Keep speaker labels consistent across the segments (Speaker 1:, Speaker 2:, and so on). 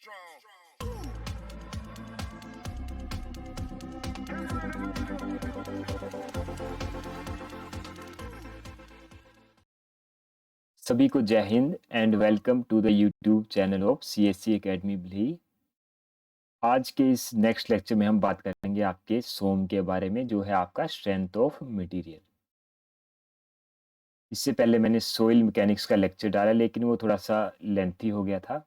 Speaker 1: सभी को Jai Hind and welcome to the YouTube channel of CSC academy भली। आज के इस नेक्स्ट लेक्चर में हम बात करेंगे आपके सोम के बारे में, जो है आपका स्ट्रेंथ ऑफ मटेरियल। इससे पहले मैंने सोइल मैकेनिक्स का लेक्चर डाला, लेकिन वो थोड़ा सा लेंथी हो गया था।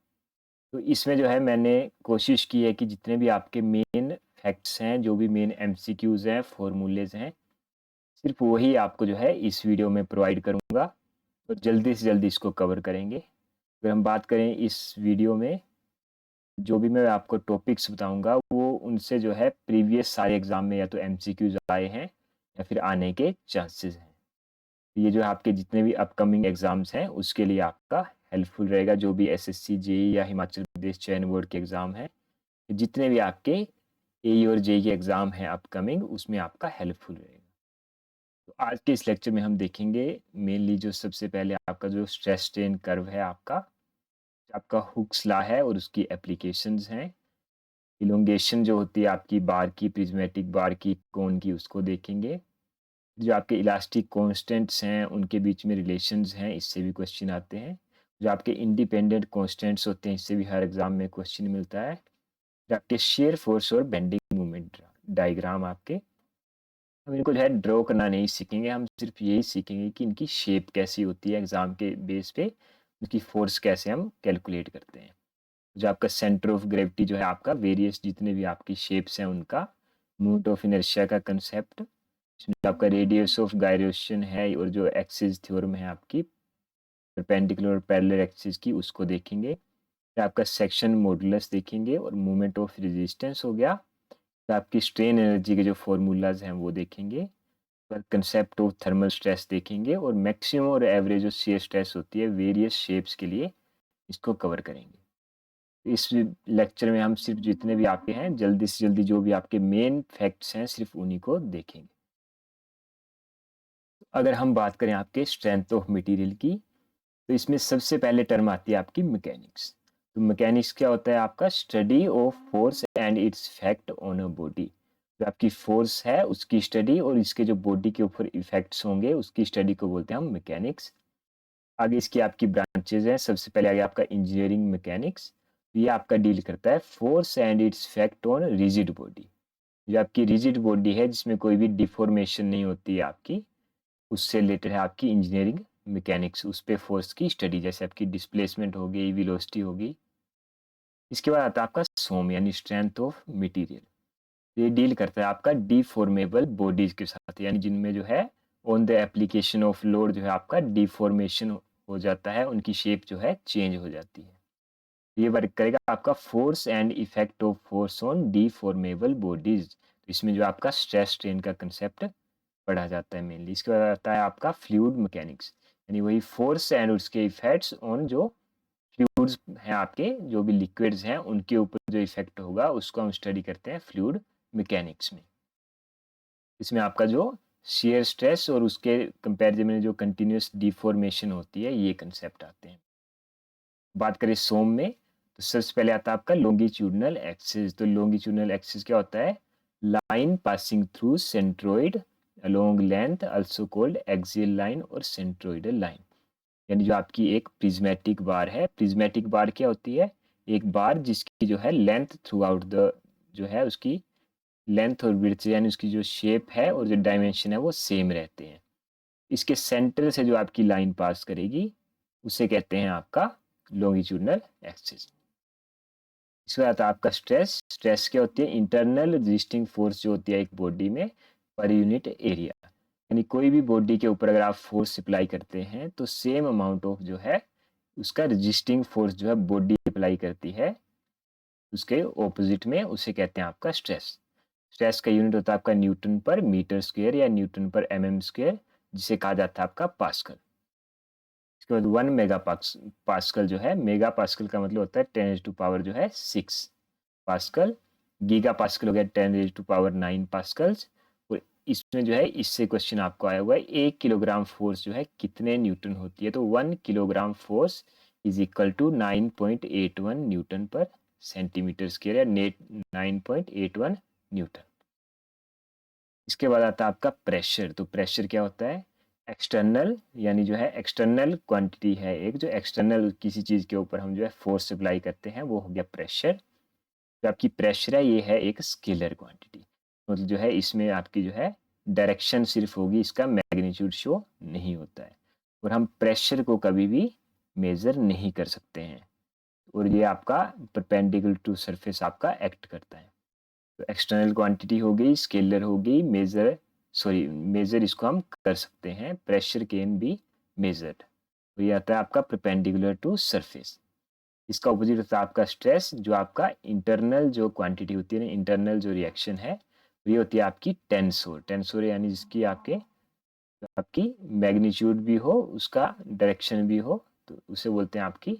Speaker 1: तो इसमें जो है मैंने कोशिश की है कि जितने भी आपके मेन फैक्ट्स हैं, जो भी मेन एमसीक्यूज हैं, फॉर्मूलेज हैं, सिर्फ वही आपको जो है इस वीडियो में प्रोवाइड करूँगा और जल्दी से जल्दी इसको कवर करेंगे। अगर हम बात करें इस वीडियो में, जो भी मैं आपको टॉपिक्स बताऊंगा वो उनसे जो है प्रीवियस सारे एग्जाम में या तो एमसीक्यूज आए हैं या फिर आने के चांसेस हैं। ये जो है आपके जितने भी अपकमिंग एग्जाम्स हैं उसके लिए आपका हेल्पफुल रहेगा। जो भी एसएससी जेई या हिमाचल प्रदेश चयन बोर्ड के एग्जाम हैं, जितने भी आपके एई और जेई के एग्जाम हैं अपकमिंग, उसमें आपका हेल्पफुल रहेगा। तो आज के इस लेक्चर में हम देखेंगे मेनली जो सबसे पहले आपका जो स्ट्रेस स्ट्रेन कर्व है, आपका हुक्स लॉ है और उसकी एप्लीकेशंस हैं। इलोंगेशन जो होती है आपकी बार की, प्रिज्मेटिक बार की, कोन की, उसको देखेंगे। जो आपके इलास्टिक कांस्टेंट्स हैं उनके बीच में रिलेशंस हैं, इससे भी क्वेश्चन आते हैं। जो आपके इंडिपेंडेंट कांस्टेंट्स होते हैं, इससे भी हर एग्जाम में क्वेश्चन मिलता है। जो आपके शेयर फोर्स और बेंडिंग मोमेंट डायग्राम आपके, हम इनको जो है ड्रॉ करना नहीं सीखेंगे, हम सिर्फ यही सीखेंगे कि इनकी शेप कैसी होती है, एग्जाम के बेस पे उनकी फोर्स कैसे हम कैलकुलेट करते हैं। जो आपका सेंटर ऑफ ग्रेविटी जो है आपका, वेरियस जितने भी आपकी शेप्स हैं उनका, मोमेंट ऑफ इनर्शिया का कंसेप्ट, इसमें आपका रेडियस ऑफ गायरेशन है और जो एक्सिस थ्योरम है आपकी परपेंडिकुलर और पैरेलल एक्सिस की, उसको देखेंगे। फिर आपका सेक्शन मॉडुलस देखेंगे और मोमेंट ऑफ रेजिस्टेंस हो गया। तो आपकी स्ट्रेन एनर्जी के जो फॉर्मूलाज हैं वो देखेंगे। कंसेप्ट ऑफ थर्मल स्ट्रेस देखेंगे और मैक्सिमम और एवरेज जो शियर स्ट्रेस होती है वेरियस शेप्स के लिए, इसको कवर करेंगे। इस लेक्चर में हम सिर्फ जितने भी आपके हैं, जल्दी से जल्दी जो भी आपके मेन फैक्ट्स हैं, सिर्फ उन्हीं को देखेंगे। अगर हम बात करें आपके स्ट्रेंथ ऑफ मटेरियल की, तो इसमें सबसे पहले टर्म आती है आपकी मैकेनिक्स। तो मैकेनिक्स क्या होता है आपका? Study of force and its effect on a body. जो आपकी फोर्स है उसकी स्टडी और इसके जो बॉडी के ऊपर इफेक्ट्स होंगे उसकी स्टडी को बोलते हैं हम मैकेनिक्स। आगे इसकी आपकी ब्रांचेज हैं। सबसे पहले आगे आपका इंजीनियरिंग मैकेनिक्स, ये आपका डील करता है force and its effect on rigid body. जो आपकी रिजिड बॉडी है जिसमें कोई भी डिफॉर्मेशन नहीं होती है आपकी, उससे रिलेटेड है आपकी इंजीनियरिंग मैकेनिक्स। उस पे फोर्स की स्टडी, जैसे आपकी डिस्प्लेसमेंट हो गई, वेलोसिटी हो गई। इसके बाद आता है आपका सोम यानी स्ट्रेंथ ऑफ मटेरियल। ये डील करता है आपका डिफॉर्मेबल बॉडीज के साथ, यानी जिनमें जो है on the application of load जो है आपका डिफॉर्मेशन हो जाता है, उनकी शेप जो है चेंज हो जाती है। ये वर्क करेगा आपका force and effect of force on deformable bodies. इसमें जो आपका स्ट्रेस स्ट्रेन का कंसेप्ट पढ़ा जाता है मेनली। इसके बाद आता है आपका फ्लूइड मैकेनिक्स, यानी वही फोर्स एंड उसके इफेक्ट्स ऑन जो फ्लूइड्स हैं आपके, जो भी लिक्विड्स हैं उनके ऊपर जो इफेक्ट होगा उसको हम स्टडी करते हैं फ्लूइड मैकेनिक्स में। इसमें आपका जो शियर स्ट्रेस और उसके कंपैरिजन में जो कंटिन्यूस डिफॉर्मेशन होती है, ये कंसेप्ट आते हैं। बात करें सोम में, तो सबसे पहले आता है आपका लॉन्गिट्यूडनल एक्सिस। तो लॉन्गिट्यूडनल एक्सिस क्या होता है? Line passing through centroid along length, also called axial line और सेंट्रोइडल लाइन। यानी जो आपकी एक प्रिज्मेटिक बार है, प्रिज्मेटिक बार क्या होती है? एक बार जिसकी जो है लेंथ थ्रू आउट द, जो है उसकी लेंथ और विड्थ यानी उसकी जो शेप है और जो डायमेंशन है वो सेम रहते हैं। इसके सेंटर से जो आपकी लाइन पास करेगी उसे कहते हैं आपका लॉन्गिट्यूडनल एक्सिस। इसके बाद आपका स्ट्रेस। स्ट्रेस क्या होती है? इंटरनल रेजिस्टिंग फोर्स जो होती है एक बॉडी में पर यूनिट एरिया। यानी कोई भी बॉडी के ऊपर अगर आप फोर्स अप्लाई करते हैं तो सेम अमाउंट ऑफ जो है उसका रेजिस्टिंग फोर्स जो है बॉडी अप्लाई करती है, उसके ऑपोजिट में, उसे कहते हैं आपका स्ट्रेस। स्ट्रेस का यूनिट होता है आपका न्यूटन पर मीटर स्क्वायर या न्यूटन पर एमएम स्क्वायर, जिसे कहा जाता है आपका पास्कल। इसके बाद 1 मेगा पास्कल जो है, मेगा पास्कल का मतलब होता है 10 टू पावर जो है 6 पास्कल। गीगा पास्कल हो गया 10 टू पावर 9 पास्कल्स। और इसमें जो है, इससे क्वेश्चन आपको आया हुआ है 1 किलोग्राम फोर्स जो है कितने न्यूटन होती है? तो 1 kilogram force is equal to 9.81 newton per centimetre square या नेट 9.81 न्यूटन। इसके बाद आता है आपका प्रेशर। तो प्रेशर क्या होता है? एक्सटर्नल, यानी जो है एक्सटर्नल क्वांटिटी है एक, जो एक्सटर्नल किसी चीज़ के ऊपर हम जो है फोर्स अप्लाई करते हैं, वो हो गया प्रेशर। जो आपकी प्रेशर है ये है एक स्केलर क्वांटिटी, मतलब जो है इसमें आपकी जो है डायरेक्शन सिर्फ होगी, इसका मैग्नीट्यूड शो नहीं होता है। और हम प्रेशर को कभी भी मेज़र नहीं कर सकते हैं, और ये आपका परपेंडिकुलर टू सरफेस आपका एक्ट करता है। तो एक्सटर्नल क्वांटिटी हो गई, स्केलर हो गई, मेजर इसको हम कर सकते हैं, प्रेशर कैन बी मेजर्ड। तो ये आता है आपका परपेंडिकुलर टू सरफेस। इसका ऑपोजिट होता है आपका स्ट्रेस, जो आपका इंटरनल जो क्वांटिटी होती है ना, इंटरनल जो रिएक्शन है, ये होती है आपकी टेंसोर। टेंसोर यानी जिसकी आपकी मैग्नीट्यूड भी हो, उसका डायरेक्शन भी हो, तो उसे बोलते हैं आपकी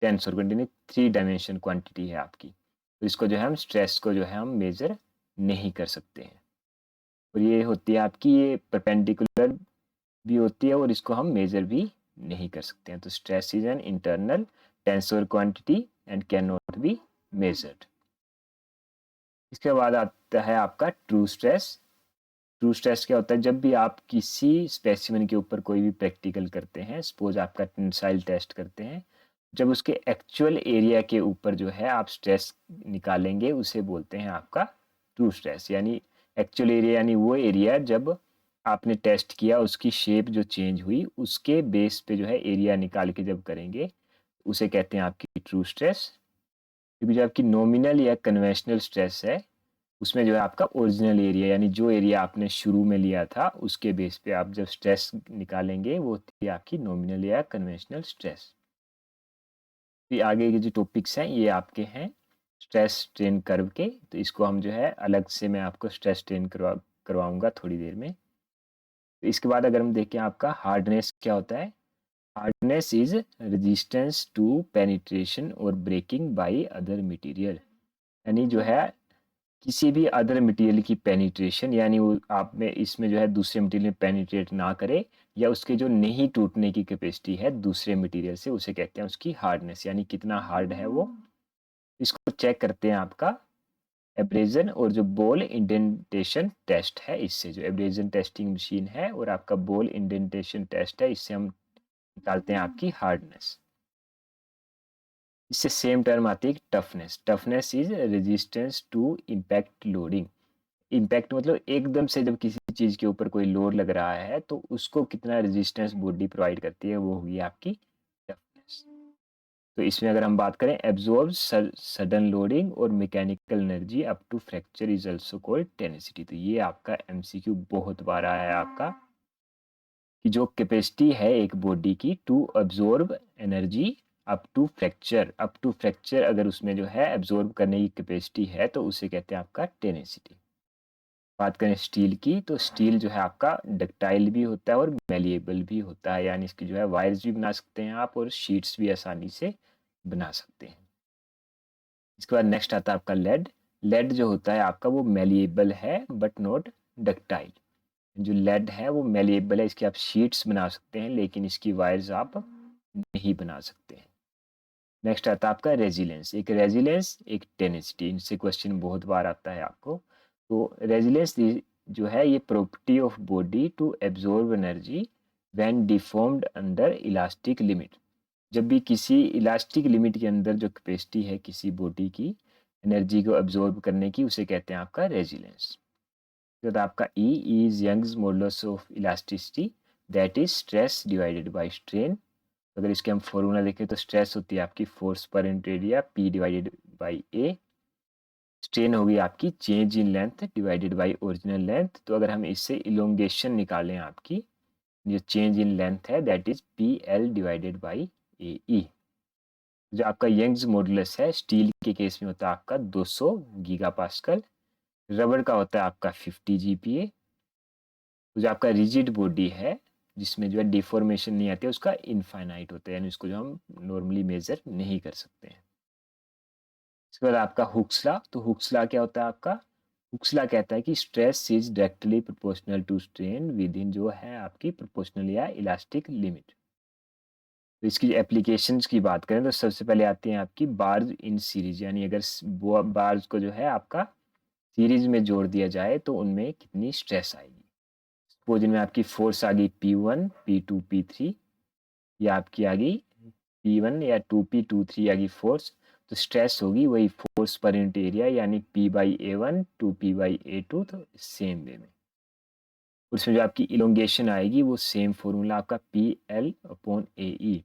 Speaker 1: टेंसोर क्वांटिटी। 3 डायमेंशन क्वांटिटी है आपकी। तो इसको जो है हम स्ट्रेस को जो है हम मेजर नहीं कर सकते हैं। और ये होती है आपकी, ये परपेंडिकुलर भी होती है, और इसको हम मेजर भी नहीं कर सकते हैं। तो stress is an internal tensor quantity and can not be measured. इसके बाद आता है आपका ट्रू स्ट्रेस। ट्रू स्ट्रेस क्या होता है? जब भी आप किसी स्पेसिमेन के ऊपर कोई भी प्रैक्टिकल करते हैं, सपोज आपका टेंसाइल टेस्ट करते हैं, जब उसके एक्चुअल एरिया के ऊपर जो है आप स्ट्रेस निकालेंगे, उसे बोलते हैं आपका ट्रू स्ट्रेस। यानी एक्चुअल एरिया यानी वो एरिया जब आपने टेस्ट किया, उसकी शेप जो चेंज हुई, उसके बेस पे जो है एरिया निकाल के जब करेंगे, उसे कहते हैं आपकी ट्रू स्ट्रेस। क्योंकि जो आपकी नॉमिनल या कन्वेंशनल स्ट्रेस है, उसमें जो है आपका ओरिजिनल एरिया, यानी जो एरिया आपने शुरू में लिया था, उसके बेस पे आप जब स्ट्रेस निकालेंगे, वो होती है आपकी नॉमिनल या कन्वेंशनल स्ट्रेस। फिर आगे के जो टॉपिक्स हैं ये आपके हैं स्ट्रेस स्ट्रेन कर्व के। तो इसको हम जो है अलग से मैं आपको स्ट्रेस स्ट्रेन करवाऊंगा थोड़ी देर में। तो इसके बाद अगर हम देखें आपका हार्डनेस क्या होता है? Hardness is resistance to penetration और ब्रेकिंग बाय अदर मटेरियल। यानी जो है किसी भी अदर मटेरियल की पेनिट्रेशन, यानी वो आप में इसमें जो है दूसरे मटेरियल में पेनिट्रेट ना करे, या उसके जो नहीं टूटने की कैपेसिटी है दूसरे मटेरियल से, उसे कहते हैं उसकी हार्डनेस, यानी कितना हार्ड है वो। इसको चेक करते हैं आपका एब्रेजन और जो बॉल इंडेंटेशन टेस्ट है, इससे जो एब्रेजन टेस्टिंग मशीन है और आपका बॉल इंडेंटेशन टेस्ट है, इससे हम निकालते हैं आपकी हार्डनेस। इससे सेम टर्म आती है toughness. Toughness is resistance to impact loading. Impact मतलब एकदम से जब किसी चीज़ के ऊपर कोई लोड लग रहा है, तो उसको कितना रेजिस्टेंस बॉडी प्रोवाइड करती है, वो होगी आपकी टफनेस। तो इसमें अगर हम बात करें एब्जॉर्ब सडन लोडिंग और mechanical energy up to fracture is also called tenacity. तो ये आपका एमसीक्यू बहुत बार आया है आपका, कि जो कैपेसिटी है एक बॉडी की to absorb energy up to fracture अगर उसमें जो है एब्जॉर्ब करने की कैपेसिटी है, तो उसे कहते हैं आपका टेनिसिटी। बात करें स्टील की, तो स्टील जो है आपका डक्टाइल भी होता है और मेलिएबल भी होता है, यानी इसकी जो है वायर्स भी बना सकते हैं आप, और शीट्स भी आसानी से बना सकते हैं। इसके बाद नेक्स्ट आता है आपका लेड। लेड जो होता है आपका वो मेलिएबल है बट नॉट डक्टाइल। जो लेड है वो मेलिएबल है, इसकी आप शीट्स बना सकते हैं, लेकिन इसकी वायर्स आप नहीं बना सकते हैं। नेक्स्ट आता है आपका रेजिलेंस। एक रेजिलेंस, एक टेनिसिटी, इनसे क्वेश्चन बहुत बार आता है आपको। तो रेजिलेंस जो है ये property of body to absorb energy when deformed under elastic limit. जब भी किसी इलास्टिक लिमिट के अंदर जो कैपेसिटी है किसी बॉडी की एनर्जी को एब्जॉर्ब करने की, उसे कहते हैं आपका रेजिलेंस। तो आपका E is Young's modulus of elasticity, that is stress divided by strain. अगर इसके हम फॉर्मूला देखें, तो स्ट्रेस होती है आपकी फोर्स पर unit area P divided by A. Strain होगी आपकी change in length divided by original length. तो अगर हम इससे इलोंगेशन निकालें आपकी, जो चेंज इन लेंथ है, that is P L divided by A E. जो आपका यंग्स मॉडुलस है स्टील के केस में होता है आपका 200 गीगा पास्कल, रबर का होता है आपका 50 जीपीए। जो आपका रिजिड बॉडी है जिसमें जो है डिफॉर्मेशन नहीं आती है, उसका इनफाइनाइट होता है, यानी उसको जो हम नॉर्मली मेजर नहीं कर सकते हैं। इसके बाद आपका हुक्स लॉ। तो हुक्स लॉ क्या होता है आपका? हुक्स लॉ कहता है कि stress is directly proportional to strain within जो है आपकी प्रोपोर्शनल या इलास्टिक लिमिट। तो इसकी एप्लीकेशंस की बात करें तो सबसे पहले आती हैं आपकी बार्स इन सीरीज, यानी अगर बार्स को जो है आपका सीरीज में जोड़ दिया जाए तो उनमें कितनी स्ट्रेस आएगी। सपोज इनमें आपकी फोर्स आ गई P1 P2 P3, या आपकी आ गई P1 या 2P 2 3 आ गई फोर्स, तो स्ट्रेस होगी वही फोर्स पर यूनिट एरिया, यानी P/A1 2P/A2। तो सेम वे में उसमें जो आपकी इलोंगेशन आएगी वो सेम फॉर्मूला आपका PL/AE।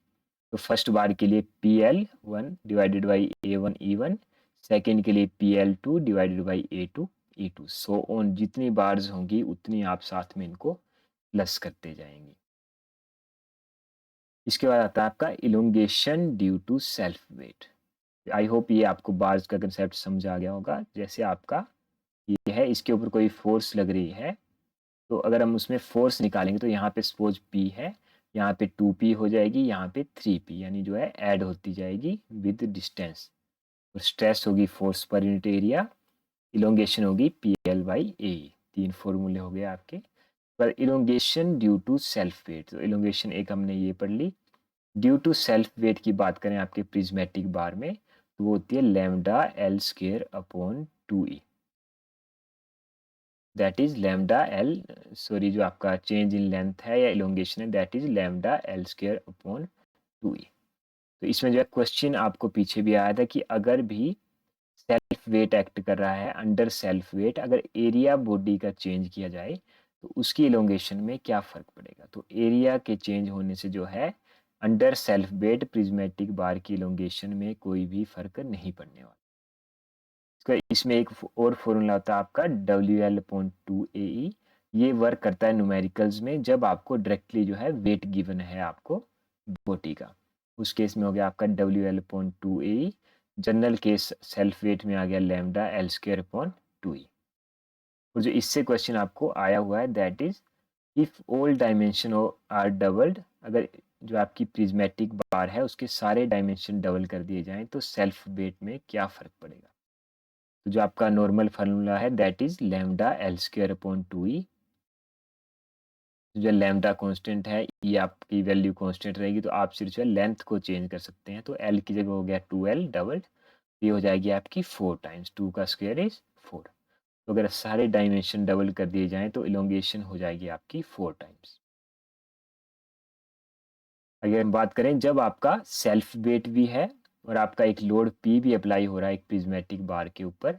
Speaker 1: तो फर्स्ट बार के लिए PL1 divided by A1 E1, second के लिए PL2 divided by A2 E2, so on. जितनी बार्स होंगी उतनी आप साथ में इनको प्लस करते जाएंगे। इसके बाद आता है आपका elongation due to self weight. I hope ये आपको बार्स का कंसेप्ट समझ आ गया होगा। जैसे आपका ये है, इसके ऊपर कोई फोर्स लग रही है, तो अगर हम उसमें फोर्स निकालेंगे तो यहाँ पे सपोज P है, यहाँ पे 2P हो जाएगी, यहाँ पे 3P, यानी जो है ऐड होती जाएगी विद डिस्टेंस। और स्ट्रेस होगी फोर्स पर यूनिट एरिया, इलोंगेशन होगी PL/A। तीन फॉर्मूले हो गए आपके। पर elongation due to self weight, तो इलोंगेशन एक हमने ये पढ़ ली। ड्यू टू सेल्फ वेट की बात करें आपके प्रिज्मेटिक बार में, तो वो होती है lambda L square upon 2E। That is lambda L, sorry, जो आपका चेंज इन लेंथ है या इलोंगेशन है, that is lambda L square upon 2E। तो इसमें जो है क्वेश्चन आपको पीछे भी आया था कि अगर भी सेल्फ वेट एक्ट कर रहा है, अंडर सेल्फ वेट अगर एरिया बॉडी का चेंज किया जाए तो उसकी इलोंगेशन में क्या फ़र्क पड़ेगा। तो एरिया के चेंज होने से जो है अंडर सेल्फ वेट प्रिज्मेटिक बार की इलोंगेशन में कोई भी फ़र्क नहीं पड़ने वाला। इसमें एक और फॉर्मूला होता है आपका WL/2AE। ये वर्क करता है न्यूमेरिकल्स में जब आपको डायरेक्टली जो है वेट गिवन है आपको बॉडी का। उस केस में हो गया आपका WL/2AE। General case self weight में आ गया lambda L square upon 2E। और जो इससे क्वेश्चन आपको आया हुआ है that is if all dimension are doubled, अगर जो आपकी प्रिज्मेटिक बार है उसके सारे डायमेंशन डबल कर दिए जाएं तो सेल्फ वेट में क्या फ़र्क पड़ेगा। तो जो आपका नॉर्मल फार्मूला है that is lambda L square upon 2E। जो लैम्डा कांस्टेंट है ये आपकी वैल्यू कांस्टेंट रहेगी, तो आप सिर्फ जो है लेंथ को चेंज कर सकते हैं। तो L की जगह हो गया 2L डबल्ड, ये हो जाएगी आपकी 4 टाइम्स 2 का स्क्वायर इज 4। तो अगर सारे डायमेंशन डबल कर दिए जाएं तो इलोंगेशन हो जाएगी आपकी 4 टाइम्स। अगर हम बात करें जब आपका सेल्फ वेट भी है और आपका एक लोड P भी अप्लाई हो रहा है एक प्रिज्मेटिक बार के ऊपर,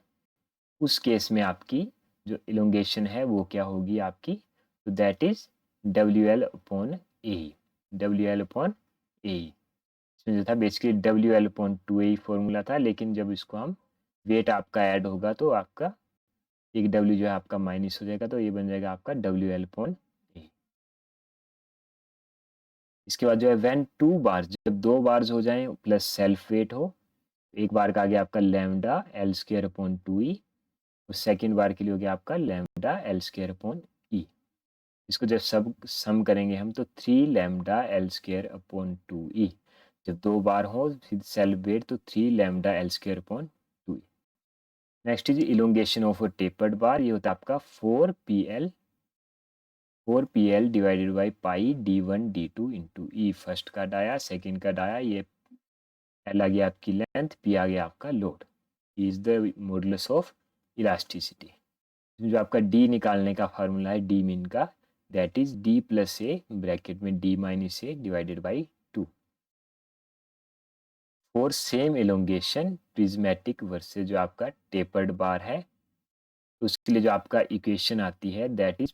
Speaker 1: उस केस में आपकी जो इलोंगेशन है वो क्या होगी आपकी, तो दैट इज WL/A। WL/A इसमें जो था बेसिकली WL/2A फॉर्मूला था, लेकिन जब इसको हम वेट आपका ऐड होगा तो आपका एक W जो है आपका माइनस हो जाएगा, तो ये बन जाएगा आपका WL/A। इसके बाद जो है व्हेन 2 बार्स, जब 2 बार्स हो जाएं प्लस सेल्फ वेट हो, एक बार का आ गया आपका lambda L square upon 2E, और सेकेंड बार के लिए हो गया आपका lambda L square upon E। इसको जब सब सम करेंगे हम तो 3 lambda L square upon 2E। जब 2 बार हो फिर सेल्फ वेट तो 3 lambda L square upon 2E। Next is elongation of a tapered bar, ये होता है आपका 4PL divided by pi D1 D2 into E। First का डाया, सेकेंड का डाया, ये L आ गया आपकी लेंथ, P आ गया आपका load, is the modulus of elasticity. जो आपका D निकालने का फार्मूला है D मीन का, दैट इज D+A ब्रैकेट में D-A divided by 2 for same elongation prismatic versus जो आपका टेपर्ड बार है। तो उसके लिए जो आपका इक्वेशन आती है दैट इज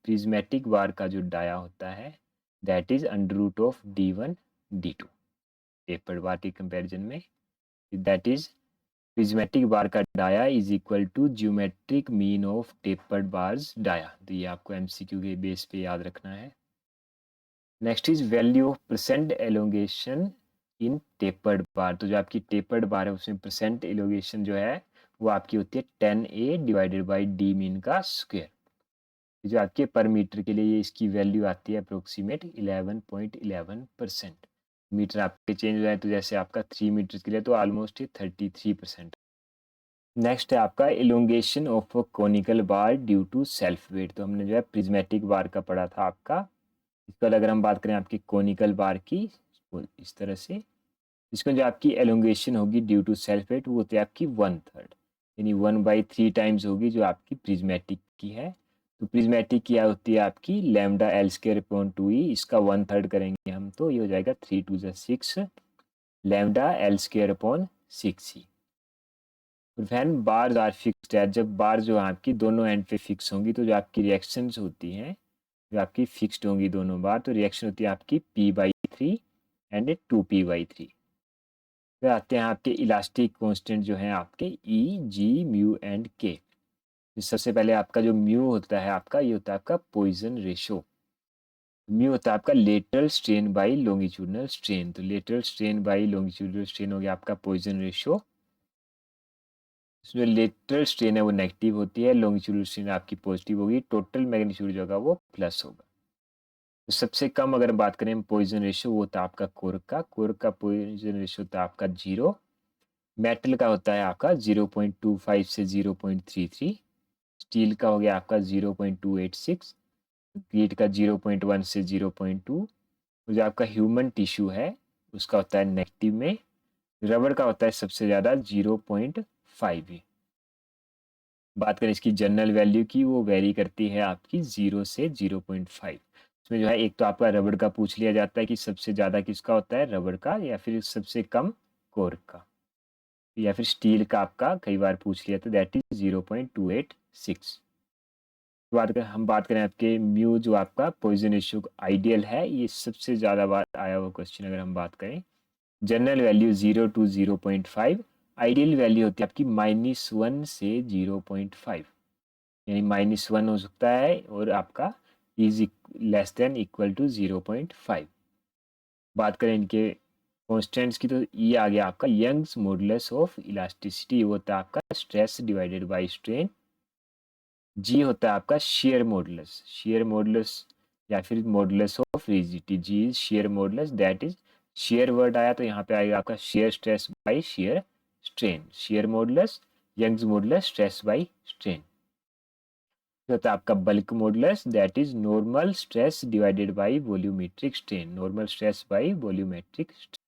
Speaker 1: प्रिज्मेटिक बार का जो डाया होता है that is under root of D1 D2 tapered bar के कंपैरिजन में, दैट इज प्रिज्मेटिक बार का dia is equal to geometric mean of tapered bars dia. तो ये आपको एमसीक्यू के बेस पे याद रखना है। Next is value of percent elongation in tapered bar. तो जो आपकी टेपर्ड बार है उसमें परसेंट एलोंगेशन जो है वो आपकी होती है 10A divided by D mean का स्क्वायर। जो आपके पर मीटर के लिए ये इसकी वैल्यू आती है अप्रोक्सीमेट 11.11%। मीटर आपके चेंज हो जाए तो जैसे आपका 3 मीटर के लिए तो ऑलमोस्ट 33%। नेक्स्ट है आपका elongation of a conical bar due to self weight. तो हमने जो है प्रिज्मेटिक बार का पढ़ा था आपका। इसके बाद अगर हम बात करें आपकी कोनिकल बार की, वो इस तरह से। इसमें जो आपकी एलोंगेशन होगी ड्यू टू सेल्फ वेट वो होती है आपकी 1/3, यानी 1/3 टाइम्स होगी जो आपकी प्रिज्मेटिक की है। तो प्रिज्मेटिक की क्या होती है आपकी lambda L square upon 2e, इसका 1/3 करेंगे हम तो ये हो जाएगा 3 2 6 lambda L square upon 6e। When bars are fixed है, जब बार जो आपकी दोनों एंड पे फिक्स होंगी तो जो आपकी रिएक्शंस होती हैं जो आपकी फिक्स्ड होंगी दोनों बार, तो रिएक्शन होती है आपकी p/3 एंड 2p/3। फिर आते हैं आपके इलास्टिक कांस्टेंट जो है आपके ई जी म्यू एंड के। सबसे पहले आपका जो म्यू होता है आपका ये होता है आपका पॉइजन रेशो। म्यू होता है आपका lateral strain by longitudinal strain, तो lateral strain by longitudinal strain हो गया आपका पॉइजन रेशो। इसमें लेटरल स्ट्रेन है वो नेगेटिव होती है, लॉन्गिट्यूडनल स्ट्रेन आपकी पॉजिटिव होगी, टोटल मैग्नीट्यूड जो होगा वो प्लस होगा। तो सबसे कम अगर बात करें पॉइजन रेशो वो होता है आपका कोर्क का पॉइजन रेशो होता है आपका 0। मेटल का होता है आपका 0.25 से 0.33, स्टील का हो गया आपका 0.286, लीड का 0.1 से 0.2, जो आपका ह्यूमन टिश्यू है उसका होता है नेगेटिव में, रबर का होता है सबसे ज़्यादा 0.5। बात करें इसकी जनरल वैल्यू की वो वेरी करती है आपकी 0 से 0.5। इसमें जो है एक तो आपका रबड़ का पूछ लिया जाता है कि सबसे ज़्यादा किसका होता है, रबड़ का, या फिर सबसे कम कोर्क का, या फिर स्टील का आपका कई बार पूछ लिया, तो दैट इज 0.286। हम बात करें आपके म्यू जो आपका पॉइजन रेशियो आइडियल है, ये सबसे ज़्यादा बार आया हुआ क्वेश्चन अगर हम बात करें। General value 0 to 0.5, ideal value होती है आपकी -1 से 0.5, यानी -1 हो सकता है और आपका is less than equal to 0.5। बात करें इनके कॉन्स्टेंट्स की तो ये आ गया आपका यंग्स मॉडुलस ऑफ इलास्टिसिटी, वो होता है आपका stress divided by strain. G होता है आपका शेयर मॉडुलस या फिर modulus of rigidity, G is shear modulus, that is shear word आया तो यहाँ पे आएगा आपका shear stress by shear strain, shear modulus, Young's modulus, stress by strain. होता है आपका bulk modulus, that is normal stress divided by volumetric strain, normal stress by volumetric strain.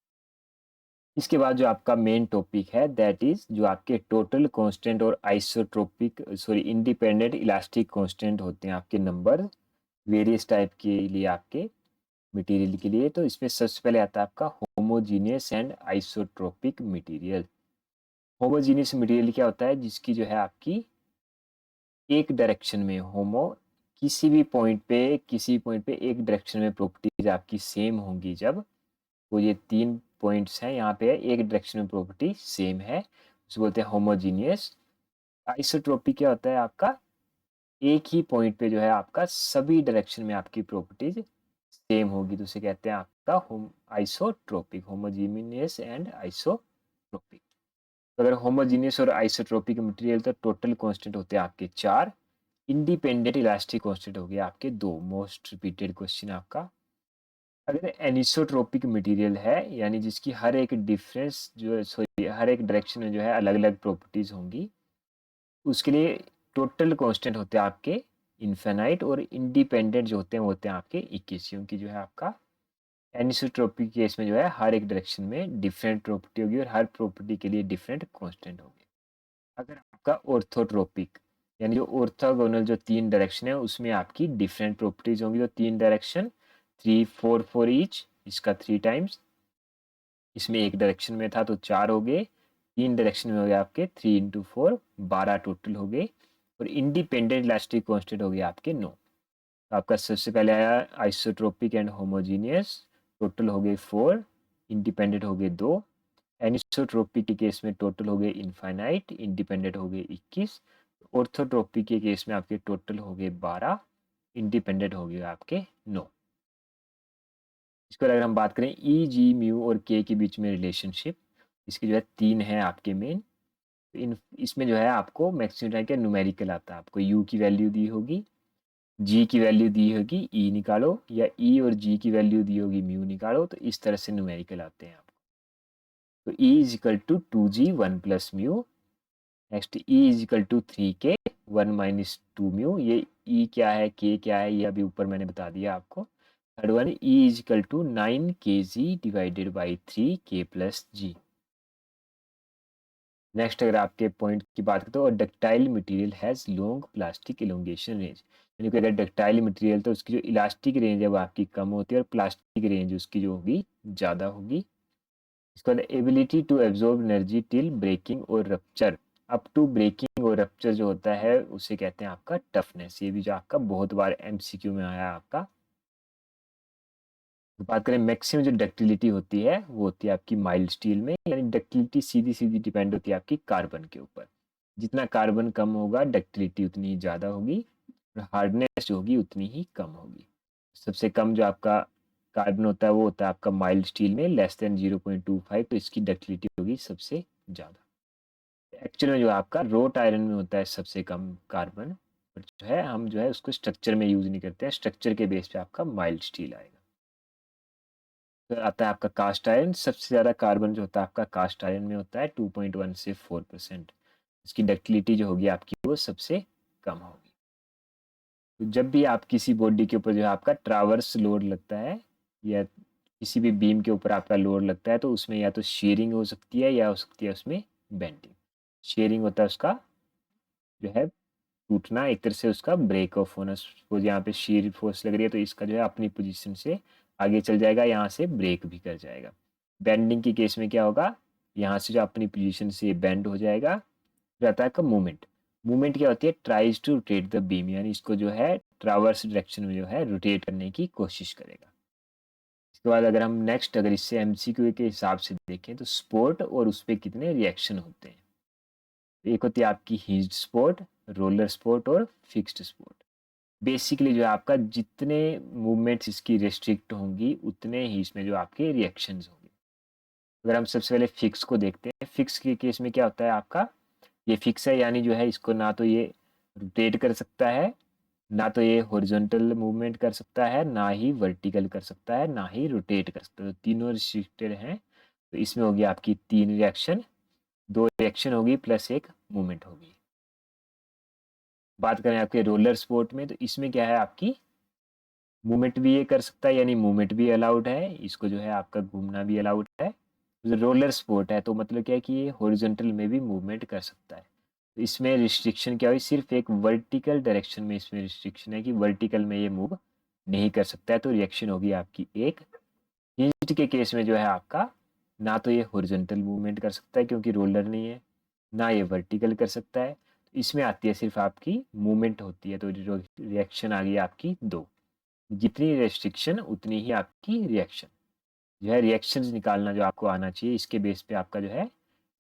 Speaker 1: इसके बाद जो आपका मेन टॉपिक है दैट इज जो आपके टोटल कांस्टेंट और isotropic sorry independent elastic constant होते हैं आपके नंबर वेरियस टाइप के लिए आपके मटेरियल के लिए। तो इसमें सबसे पहले आता है आपका homogeneous and isotropic material. Homogeneous material क्या होता है, जिसकी जो है आपकी एक डायरेक्शन में किसी पॉइंट पे एक डायरेक्शन में प्रॉपर्टीज आपकी सेम होंगी। जब वो ये 3 पॉइंट्स हैं यहाँ पे एक डायरेक्शन में प्रॉपर्टी सेम है उसे बोलते हैं होमोजीनियस। आइसोट्रोपिक क्या होता है आपका, एक ही पॉइंट पे जो है आपका सभी डायरेक्शन में आपकी प्रॉपर्टीज सेम होगी, तो उसे कहते हैं आपका आइसोट्रोपिक, होमोजीनियस एंड आइसोट्रोपिक। तो अगर होमोजीनियस और आइसोट्रोपिक मटेरियल तो टोटल कांस्टेंट होते हैं आपके 4, इंडिपेंडेंट इलास्टिक कांस्टेंट हो गया आपके 2। मोस्ट रिपीटेड क्वेश्चन आपका। अगर एनिसोट्रोपिक मटेरियल है यानी जिसकी हर एक डिफरेंस जो सॉरी हर एक डायरेक्शन में जो है अलग अलग प्रॉपर्टीज होंगी, उसके लिए टोटल कांस्टेंट होते हैं आपके इनफाइनाइट, और इंडिपेंडेंट जो होते हैं आपके 21, क्योंकि जो है आपका एनिसोट्रोपिक केस में जो है हर एक डायरेक्शन में डिफरेंट प्रॉपर्टी होगी और हर प्रॉपर्टी के लिए डिफरेंट कांस्टेंट होंगे। अगर आपका ऑर्थोट्रोपिक यानी जो ऑर्थोगोनल जो 3 डायरेक्शन है उसमें आपकी डिफरेंट प्रॉपर्टीज होंगी, तो 3 डायरेक्शन 3 4 4 ईच, इसका 3 टाइम्स, इसमें एक डायरेक्शन में था तो 4 हो गए, 3 डायरेक्शन में हो गए आपके 3 इंटू 4 12 टोटल हो गए, और इंडिपेंडेंट इलास्टिक कांस्टेंट हो गया आपके 9। तो आपका सबसे पहले आया आइसोट्रोपिक एंड होमोजीनियस, टोटल हो गए 4, इंडिपेंडेंट हो गए 2। एनिसोट्रोपिक के केस में टोटल हो गए इनफाइनाइट, इंडिपेंडेंट हो गए 21। ऑर्थोट्रोपिक के केस में आपके टोटल हो गए 12, इंडिपेंडेंट हो गए आपके 9। इसको अगर हम बात करें ई जी म्यू और के के बीच में रिलेशनशिप, इसके जो है 3 है आपके मेन। इन इसमें जो है आपको मैक्सिमम टाइम का न्यूमेरिकल आता है, आपको यू की वैल्यू दी होगी, जी की वैल्यू दी होगी ई निकालो, या ई और जी की वैल्यू दी होगी म्यू निकालो, तो इस तरह से न्यूमेरिकल आते हैं आपको। तो E is equal to 2g 1 plus mu, next E is equal to 3k 1 minus 2 mu, ये ई क्या है के क्या है ये अभी ऊपर मैंने बता दिया आपको। Third one E is equal to 9 kg divided by 3 k plus G. Next अगर आपके पॉइंट की बात करें तो ductile material has long plastic elongation range, यानी कि अगर डक्टाइल मटेरियल तो उसकी जो इलास्टिक रेंज है वो आपकी कम होती है और प्लास्टिक रेंज उसकी जो होगी ज़्यादा होगी। इसके बाद ability to absorb energy till breaking और रप्चर, अप टू ब्रेकिंग और रप्चर जो होता है उसे कहते हैं आपका टफनेस। ये भी जो आपका बहुत बार एमसीक्यू में आया आपका। तो बात करें मैक्सिमम जो डक्टिलिटी होती है वो होती है आपकी माइल्ड स्टील में, यानी डक्टिलिटी सीधी सीधी डिपेंड होती है आपकी कार्बन के ऊपर। जितना कार्बन कम होगा डक्टिलिटी उतनी ही ज़्यादा होगी और हार्डनेस जो होगी उतनी ही कम होगी। सबसे कम जो आपका कार्बन होता है वो होता है आपका माइल्ड स्टील में लेस देन 0.25, तो इसकी डक्टिलिटी होगी सबसे ज़्यादा। एक्चुअल में जो आपका रोट आयरन में होता है सबसे कम कार्बन, और जो है हम जो है उसको स्ट्रक्चर में यूज़ नहीं करते हैं, स्ट्रक्चर के बेस पे आपका माइल्ड स्टील आएगा। फिर आता है आपका कास्ट आयरन, सबसे ज़्यादा कार्बन जो होता है आपका कास्ट आयरन में होता है 2.1 से 4%। इसकी डक्टिलिटी जो होगी आपकी वो सबसे कम होगी। तो जब भी आप किसी बॉडी के ऊपर जो है आपका ट्रावर्स लोड लगता है या किसी भी बीम के ऊपर आपका लोड लगता है तो उसमें या तो शेयरिंग हो सकती है या हो सकती है उसमें बेंडिंग। शेयरिंग होता है उसका जो है टूटना, एक तरह से उसका ब्रेक ऑफ होना। सपोज यहाँ पे शीयर फोर्स लग रही है तो इसका जो है अपनी पोजीशन से आगे चल जाएगा, यहाँ से ब्रेक भी कर जाएगा। बेंडिंग के केस में क्या होगा, यहाँ से जो अपनी पोजीशन से बेंड हो जाएगा। फिर आता है का मूवमेंट। मूवमेंट क्या होती है, tries to rotate the beam, यानी इसको जो है ट्रावर्स डायरेक्शन में जो है रोटेट करने की कोशिश करेगा। इसके बाद अगर हम नेक्स्ट अगर इससे एमसीक्यू के हिसाब से देखें तो स्पोर्ट और उस पर कितने रिएक्शन होते हैं। एक होती है आपकी हिंज्ड स्पोर्ट, रोलर स्पोर्ट और फिक्स्ड स्पोर्ट। बेसिकली जो है आपका जितने मूवमेंट्स इसकी रेस्ट्रिक्ट होंगी उतने ही इसमें जो आपके रिएक्शंस होंगे। अगर हम सबसे पहले फिक्स को देखते हैं, फिक्स के केस में क्या होता है आपका, ये फिक्स है यानी जो है इसको ना तो ये रोटेट कर सकता है, ना तो ये हॉरिजॉन्टल मूवमेंट कर सकता है, ना ही वर्टिकल कर सकता है, ना ही रोटेट कर सकता है। तो तीनों रिस्ट्रिक्टेड हैं। तो इसमें होगी आपकी 3 रिएक्शन, 2 रिएक्शन होगी प्लस एक मूवमेंट होगी। बात करें आपके रोलर स्पोर्ट में तो इसमें क्या है आपकी मूवमेंट भी ये कर सकता है, यानी मूवमेंट भी अलाउड है, इसको जो है आपका घूमना भी अलाउड है। रोलर स्पोर्ट है तो मतलब क्या है कि ये हॉरिजॉन्टल में भी मूवमेंट कर सकता है। तो इसमें रिस्ट्रिक्शन क्या हुई, सिर्फ एक वर्टिकल डायरेक्शन में इसमें रिस्ट्रिक्शन है कि वर्टिकल में ये मूव नहीं कर सकता है। तो रिएक्शन होगी आपकी एक। हिंज्ड के केस में जो है आपका ना तो ये हॉरिजॉन्टल मूवमेंट कर सकता है क्योंकि रोलर नहीं है, ना ये वर्टिकल कर सकता है। तो इसमें आती है सिर्फ आपकी मूवमेंट होती है, तो रिएक्शन आ गई आपकी 2। जितनी रेस्ट्रिक्शन उतनी ही आपकी रिएक्शन। जो है रिएक्शंस निकालना जो आपको आना चाहिए, इसके बेस पे आपका जो है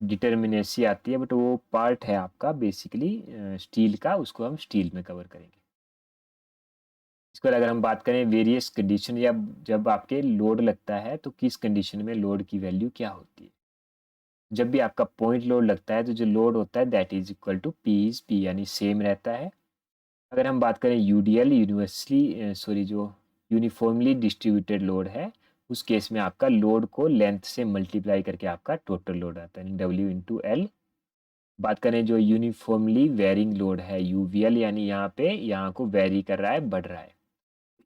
Speaker 1: डिटर्मिनेसी आती है, बट वो पार्ट है आपका बेसिकली स्टील का, उसको हम स्टील में कवर करेंगे। इसके बाद अगर हम बात करें वेरियस कंडीशन या जब आपके लोड लगता है तो किस कंडीशन में लोड की वैल्यू क्या होती है। जब भी आपका पॉइंट लोड लगता है तो जो लोड होता है that is equal to P is P, यानी सेम रहता है। अगर हम बात करें यूडीएल जो यूनिफॉर्मली डिस्ट्रीब्यूटेड लोड है, उस केस में आपका लोड को लेंथ से मल्टीप्लाई करके आपका टोटल लोड आता है डब्ल्यू इंटू एल। बात करें जो यूनिफॉर्मली वेरिंग लोड है यूवीएल, यानी यहाँ पे यहाँ को वेरी कर रहा है, बढ़ रहा है,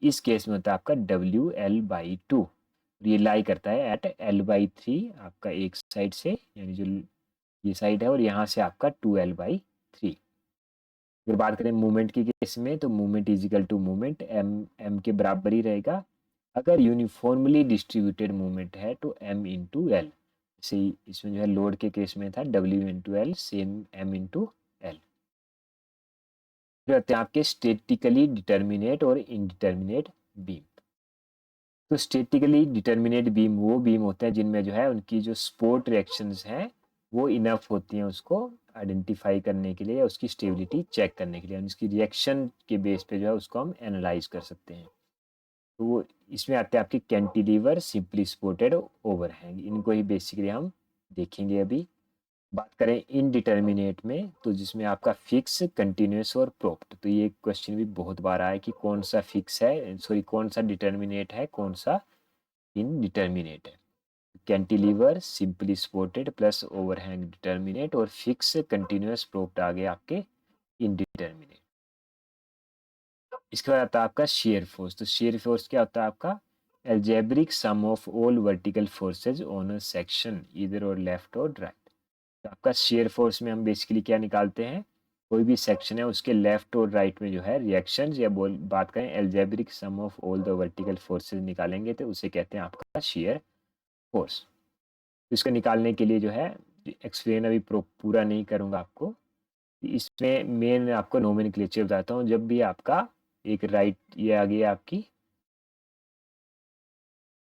Speaker 1: इस केस में होता है आपका डब्ल्यू एल बाई टू। ये लाई करता है एट एल बाई थ्री आपका एक साइड से, यानी जो ये साइड है, और यहाँ से आपका 2L/3। अगर बात करें मूवमेंट की केस में तो movement equal to movement M M के बराबर ही रहेगा। अगर यूनिफॉर्मली डिस्ट्रीब्यूटेड मूवमेंट है तो एम इंटू एल। जैसे इसमें जो है लोड के केस में था W into L, same M into L. फिर आते हैं आपके स्टेटिकली डिटर्मिनेट और इनडिटर्मिनेट बीम। तो स्टेटिकली डिटर्मिनेट बीम वो बीम होते हैं जिनमें जो है उनकी जो सपोर्ट रिएक्शंस हैं वो इनफ होती हैं उसको आइडेंटिफाई करने के लिए या उसकी स्टेबिलिटी चेक करने के लिए, और इसकी रिएक्शन के बेस पे जो है उसको हम एनालाइज कर सकते हैं। तो वो इसमें आते हैं आपके कैंटिलीवर, सिंपली सपोर्टेड, ओवरहैंग, इनको ही बेसिकली हम देखेंगे अभी। बात करें इनडिटर्मिनेट में तो जिसमें आपका फिक्स, कंटिन्यूस और प्रोप्ट, तो ये क्वेश्चन भी बहुत बार आया कि कौन सा फिक्स है, कौन सा डिटर्मिनेट है, कौन सा इनडिटर्मिनेट है। Cantilever, simply supported plus overhang determinate, और फिक्स कंटिन्यूस प्रोप्ट आ गए आपके इनडिटर्मिनेट। इसके बाद आता है आपका शेयर फोर्स। तो शेयर फोर्स क्या होता है आपका? Algebraic sum of all vertical forces on a section इधर और लेफ्ट और राइट। तो आपका शेयर फोर्स में हम बेसिकली क्या निकालते हैं? कोई भी सेक्शन है उसके लेफ्ट और राइट में जो है रिएक्शंस या बोल बात करें algebraic sum of all the vertical forces निकालेंगे तो उसे कहते हैं आपका शेयर फोर्स। तो इसको निकालने के लिए जो है एक्सप्लेन अभी पूरा नहीं करूँगा आपको। इसमें मेन आपको नोमेनक्लेचर बताता हूँ। जब भी आपका एक राइट ये आ गई आपकी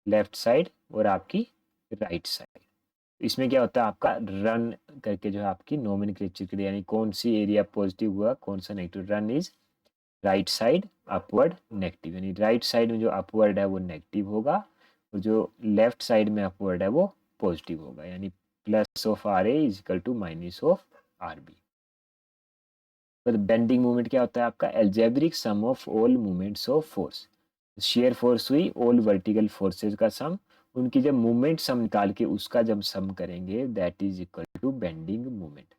Speaker 1: लेफ्ट साइड और आपकी राइट साइड, इसमें क्या होता है आपका रन करके जो है आपकी नोमेनक्लेचर के लिए यानी कौन सी एरिया पॉजिटिव हुआ कौन सा negative. Run is right side upward negative, यानी राइट साइड में जो अपवर्ड है वो नेगेटिव होगा और जो लेफ्ट साइड में अपवर्ड है वो पॉजिटिव होगा, यानी plus of R A is equal to minus of R B. तो बेंडिंग मूवमेंट क्या होता है आपका? Algebraic sum of all movements of force. Shear force हुई ऑल वर्टिकल फोर्सेज का सम, उनकी जब मूवमेंट सम निकाल के उसका जब सम करेंगे that is equal to bending movement.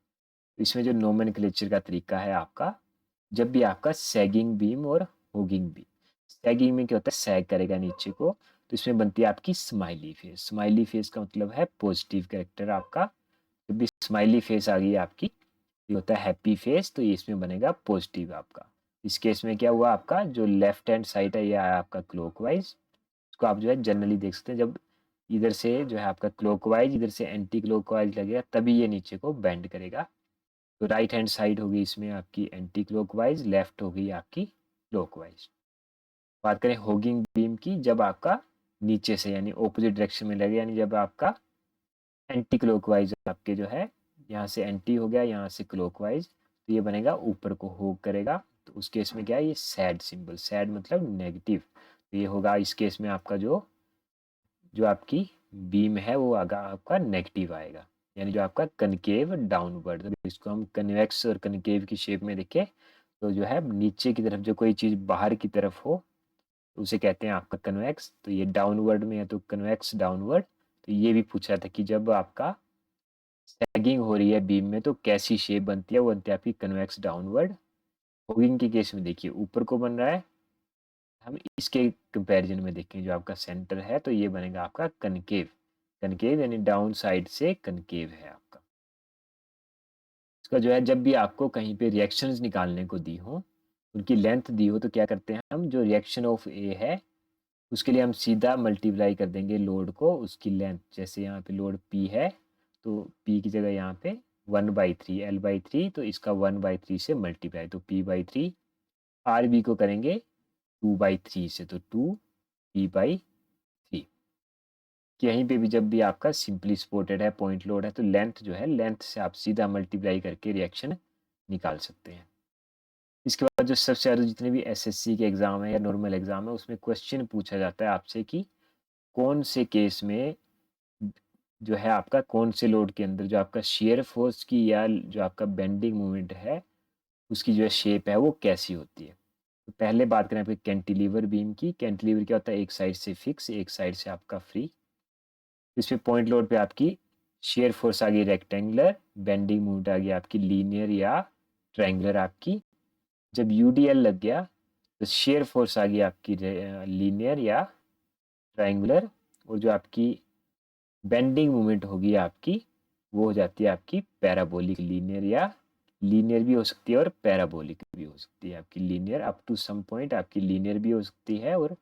Speaker 1: इसमें जो नोमेनक्लेचर का तरीका है आपका, जब भी आपका सैगिंग बीम और होगिंग बीम, सैगिंग में क्या होता है सैग करेगा नीचे को, तो इसमें बनती है आपकी स्माइली फेस। स्माइली फेस का मतलब है पॉजिटिव कैरेक्टर आपका। जब भी स्माइली फेस आ गई आपकी, ये होता है हैप्पी फेस, तो ये इसमें बनेगा पॉजिटिव आपका। इस केस में क्या हुआ आपका जो लेफ्ट हैंड साइड है ये आया आपका क्लॉकवाइज। इसको आप जो है जनरली देख सकते हैं, जब इधर से जो है आपका क्लॉकवाइज इधर से एंटी क्लॉकवाइज लगेगा तभी ये नीचे को बेंड करेगा। तो राइट हैंड साइड होगी इसमें आपकी एंटी क्लॉकवाइज, लेफ्ट होगी आपकी क्लॉकवाइज। बात करें होगिंग बीम की, जब आपका नीचे से यानी ऑपोजिट डायरेक्शन में लगे, यानी जब आपका एंटी क्लॉकवाइज आपके जो है यहाँ से एंटी हो गया यहाँ से क्लॉकवाइज, तो ये बनेगा ऊपर को होग करेगा। तो उस केस में क्या है ये सैड सिंबल, सैड मतलब नेगेटिव, तो ये होगा इस केस में आपका जो जो आपकी बीम है वो आगा आपका नेगेटिव आएगा, यानी जो आपका कनकेव डाउनवर्ड। तो इसको हम कन्वेक्स और कनकेव की शेप में देखें तो जो है नीचे की तरफ जो कोई चीज़ बाहर की तरफ हो उसे कहते हैं आपका कन्वेक्स। तो ये डाउनवर्ड में है तो कन्वेक्स डाउनवर्ड। तो ये भी पूछा था कि जब आपका सैगिंग हो रही है बीम में तो कैसी शेप बनती है, वो बनती है आपकी कन्वेक्स डाउनवर्ड। होगिंग के केस में देखिए ऊपर को बन रहा है, हम इसके कंपैरिजन में देखें जो आपका सेंटर है तो ये बनेगा आपका कनकेव। कनकेव यानी डाउन साइड से कनकेव है आपका। इसका जो है जब भी आपको कहीं पे रिएक्शंस निकालने को दी हो, उनकी लेंथ दी हो, तो क्या करते हैं हम जो रिएक्शन ऑफ ए है उसके लिए हम सीधा मल्टीप्लाई कर देंगे लोड को उसकी लेंथ। जैसे यहाँ पे लोड P है तो P की जगह यहाँ पे 1/3 L/3, तो इसका 1/3 से मल्टीप्लाई, तो P/3। आर बी को करेंगे 2/3 से, तो 2P/3। यहीं पे भी जब भी आपका सिंपली सपोर्टेड है पॉइंट लोड है तो लेंथ जो है लेंथ से आप सीधा मल्टीप्लाई करके रिएक्शन निकाल सकते हैं। इसके बाद जो सबसे ज़्यादा जितने भी एसएससी के एग्ज़ाम है या नॉर्मल एग्ज़ाम है उसमें क्वेश्चन पूछा जाता है आपसे कि कौन से केस में जो है आपका कौन से लोड के अंदर जो आपका शेयर फोर्स की या जो आपका बेंडिंग मोमेंट है उसकी जो है शेप है वो कैसी होती है। तो पहले बात करें आपके कैंटिलीवर बीम की। कैंटिलीवर क्या होता है एक साइड से फिक्स एक साइड से आपका फ्री। इसमें पॉइंट लोड पे आपकी शेयर फोर्स आ गई रेक्टेंगुलर, बेंडिंग मोमेंट आ गई आपकी लीनियर या ट्रायंगुलर आपकी। जब यूडीएल लग गया तो शेयर फोर्स आ गई आपकी लीनियर या ट्रायंगुलर, और जो आपकी बेंडिंग मोमेंट होगी आपकी वो हो जाती है आपकी पैराबोलिक। लीनियर या लीनियर भी हो सकती है और पैराबोलिक भी हो सकती है आपकी। Linear up to some point आपकी लीनियर भी हो सकती है और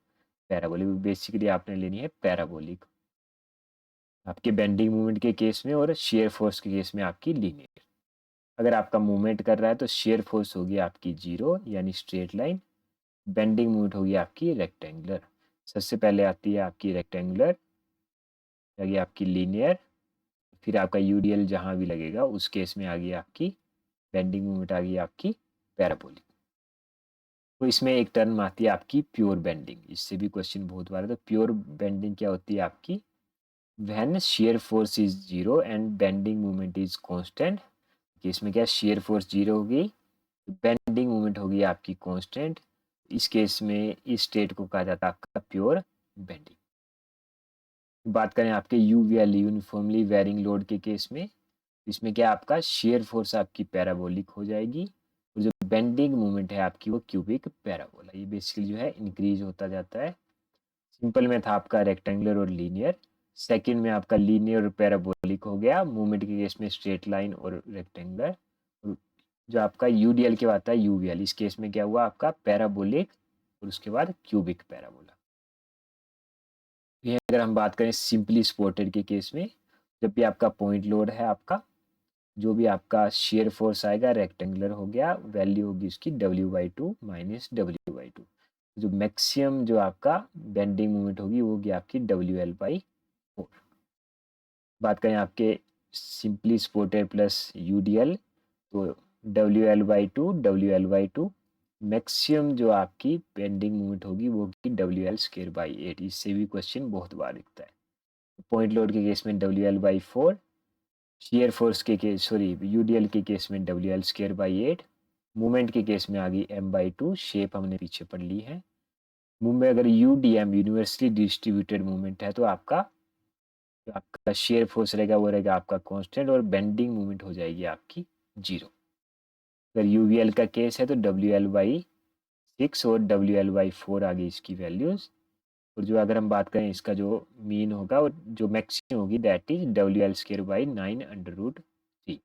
Speaker 1: पैराबोलिक, बेसिकली आपने लेनी है पैराबोलिक आपके बेंडिंग मूवमेंट के केस में, और शेयर फोर्स के केस में आपकी लीनियर। अगर आपका मूवमेंट कर रहा है तो शेयर फोर्स होगी आपकी 0 यानी स्ट्रेट लाइन, बेंडिंग मूवमेंट होगी आपकी रेक्टेंगुलर। सबसे पहले आती है आपकी रेक्टेंगुलर, आगे आपकी लीनियर, फिर आपका यूडीएल जहाँ भी लगेगा उस केस में आ गई आपकी बेंडिंग मूवमेंट आ गई आपकी पैराबोलिक। तो इसमें एक टर्म आती है आपकी प्योर बेंडिंग, इससे भी क्वेश्चन बहुत बार है। तो प्योर बेंडिंग क्या होती है आपकी? When shear force is 0 and bending movement is constant. इसमें क्या शेयर फोर्स 0 होगी, बेंडिंग मूवमेंट होगी आपकी कांस्टेंट। इस केस में इस स्टेट को कहा जाता है आपका प्योर बेंडिंग। बात करें आपके यूवीएल यूनिफॉर्मली वेरिंग लोड के केस में, इसमें क्या आपका शेयर फोर्स आपकी पैराबोलिक हो जाएगी और जो बेंडिंग मोमेंट है आपकी वो क्यूबिक पैराबोला, ये बेसिकली जो है इंक्रीज होता जाता है। सिंपल में था आपका रेक्टेंगुलर और लीनियर, सेकंड में आपका लीनियर और पैराबोलिक हो गया, मूवमेंट के केस में स्ट्रेट लाइन और रेक्टेंगुलर। जो आपका यूडीएल के बाद आता है यूवीएल, इस केस में क्या हुआ आपका पैराबोलिक और उसके बाद क्यूबिक पैराबोला। ये अगर हम बात करें सिंपली सपोर्टेड के केस में, जब भी आपका पॉइंट लोड है आपका, जो भी आपका शेयर फोर्स आएगा रेक्टेंगुलर हो गया, वैल्यू होगी उसकी W/2 माइनस W/2। जो मैक्सिमम जो आपका बेंडिंग मोमेंट होगी वो होगी आपकी WL/4। बात करें आपके सिंपली सपोर्टेड प्लस यूडीएल, तो WL/2 मैक्सिमम जो आपकी बेंडिंग मोमेंट होगी वो होगी WL²/8। इससे भी क्वेश्चन बहुत बार दिखता है। पॉइंट लोड के केस में WL/4, शेयर फोर्स के केस यूडीएल के केस में WL²/8, मूवमेंट के केस में आ गई M/2, शेप हमने पीछे पढ़ ली है। मूवमेंट अगर यूडीएम यूनिवर्सली डिस्ट्रीब्यूटेड मूवमेंट है तो आपका जो आपका शेयर फोर्स रहेगा वो रहेगा आपका कांस्टेंट और बेंडिंग मूवमेंट हो जाएगी आपकी 0। अगर यूवीएल का केस है तो WL/6 और WL/4 आ गई इसकी वैल्यूज। और जो अगर हम बात करें इसका जो मीन होगा और जो मैक्सिमम होगी दैट इज WL²/9√3।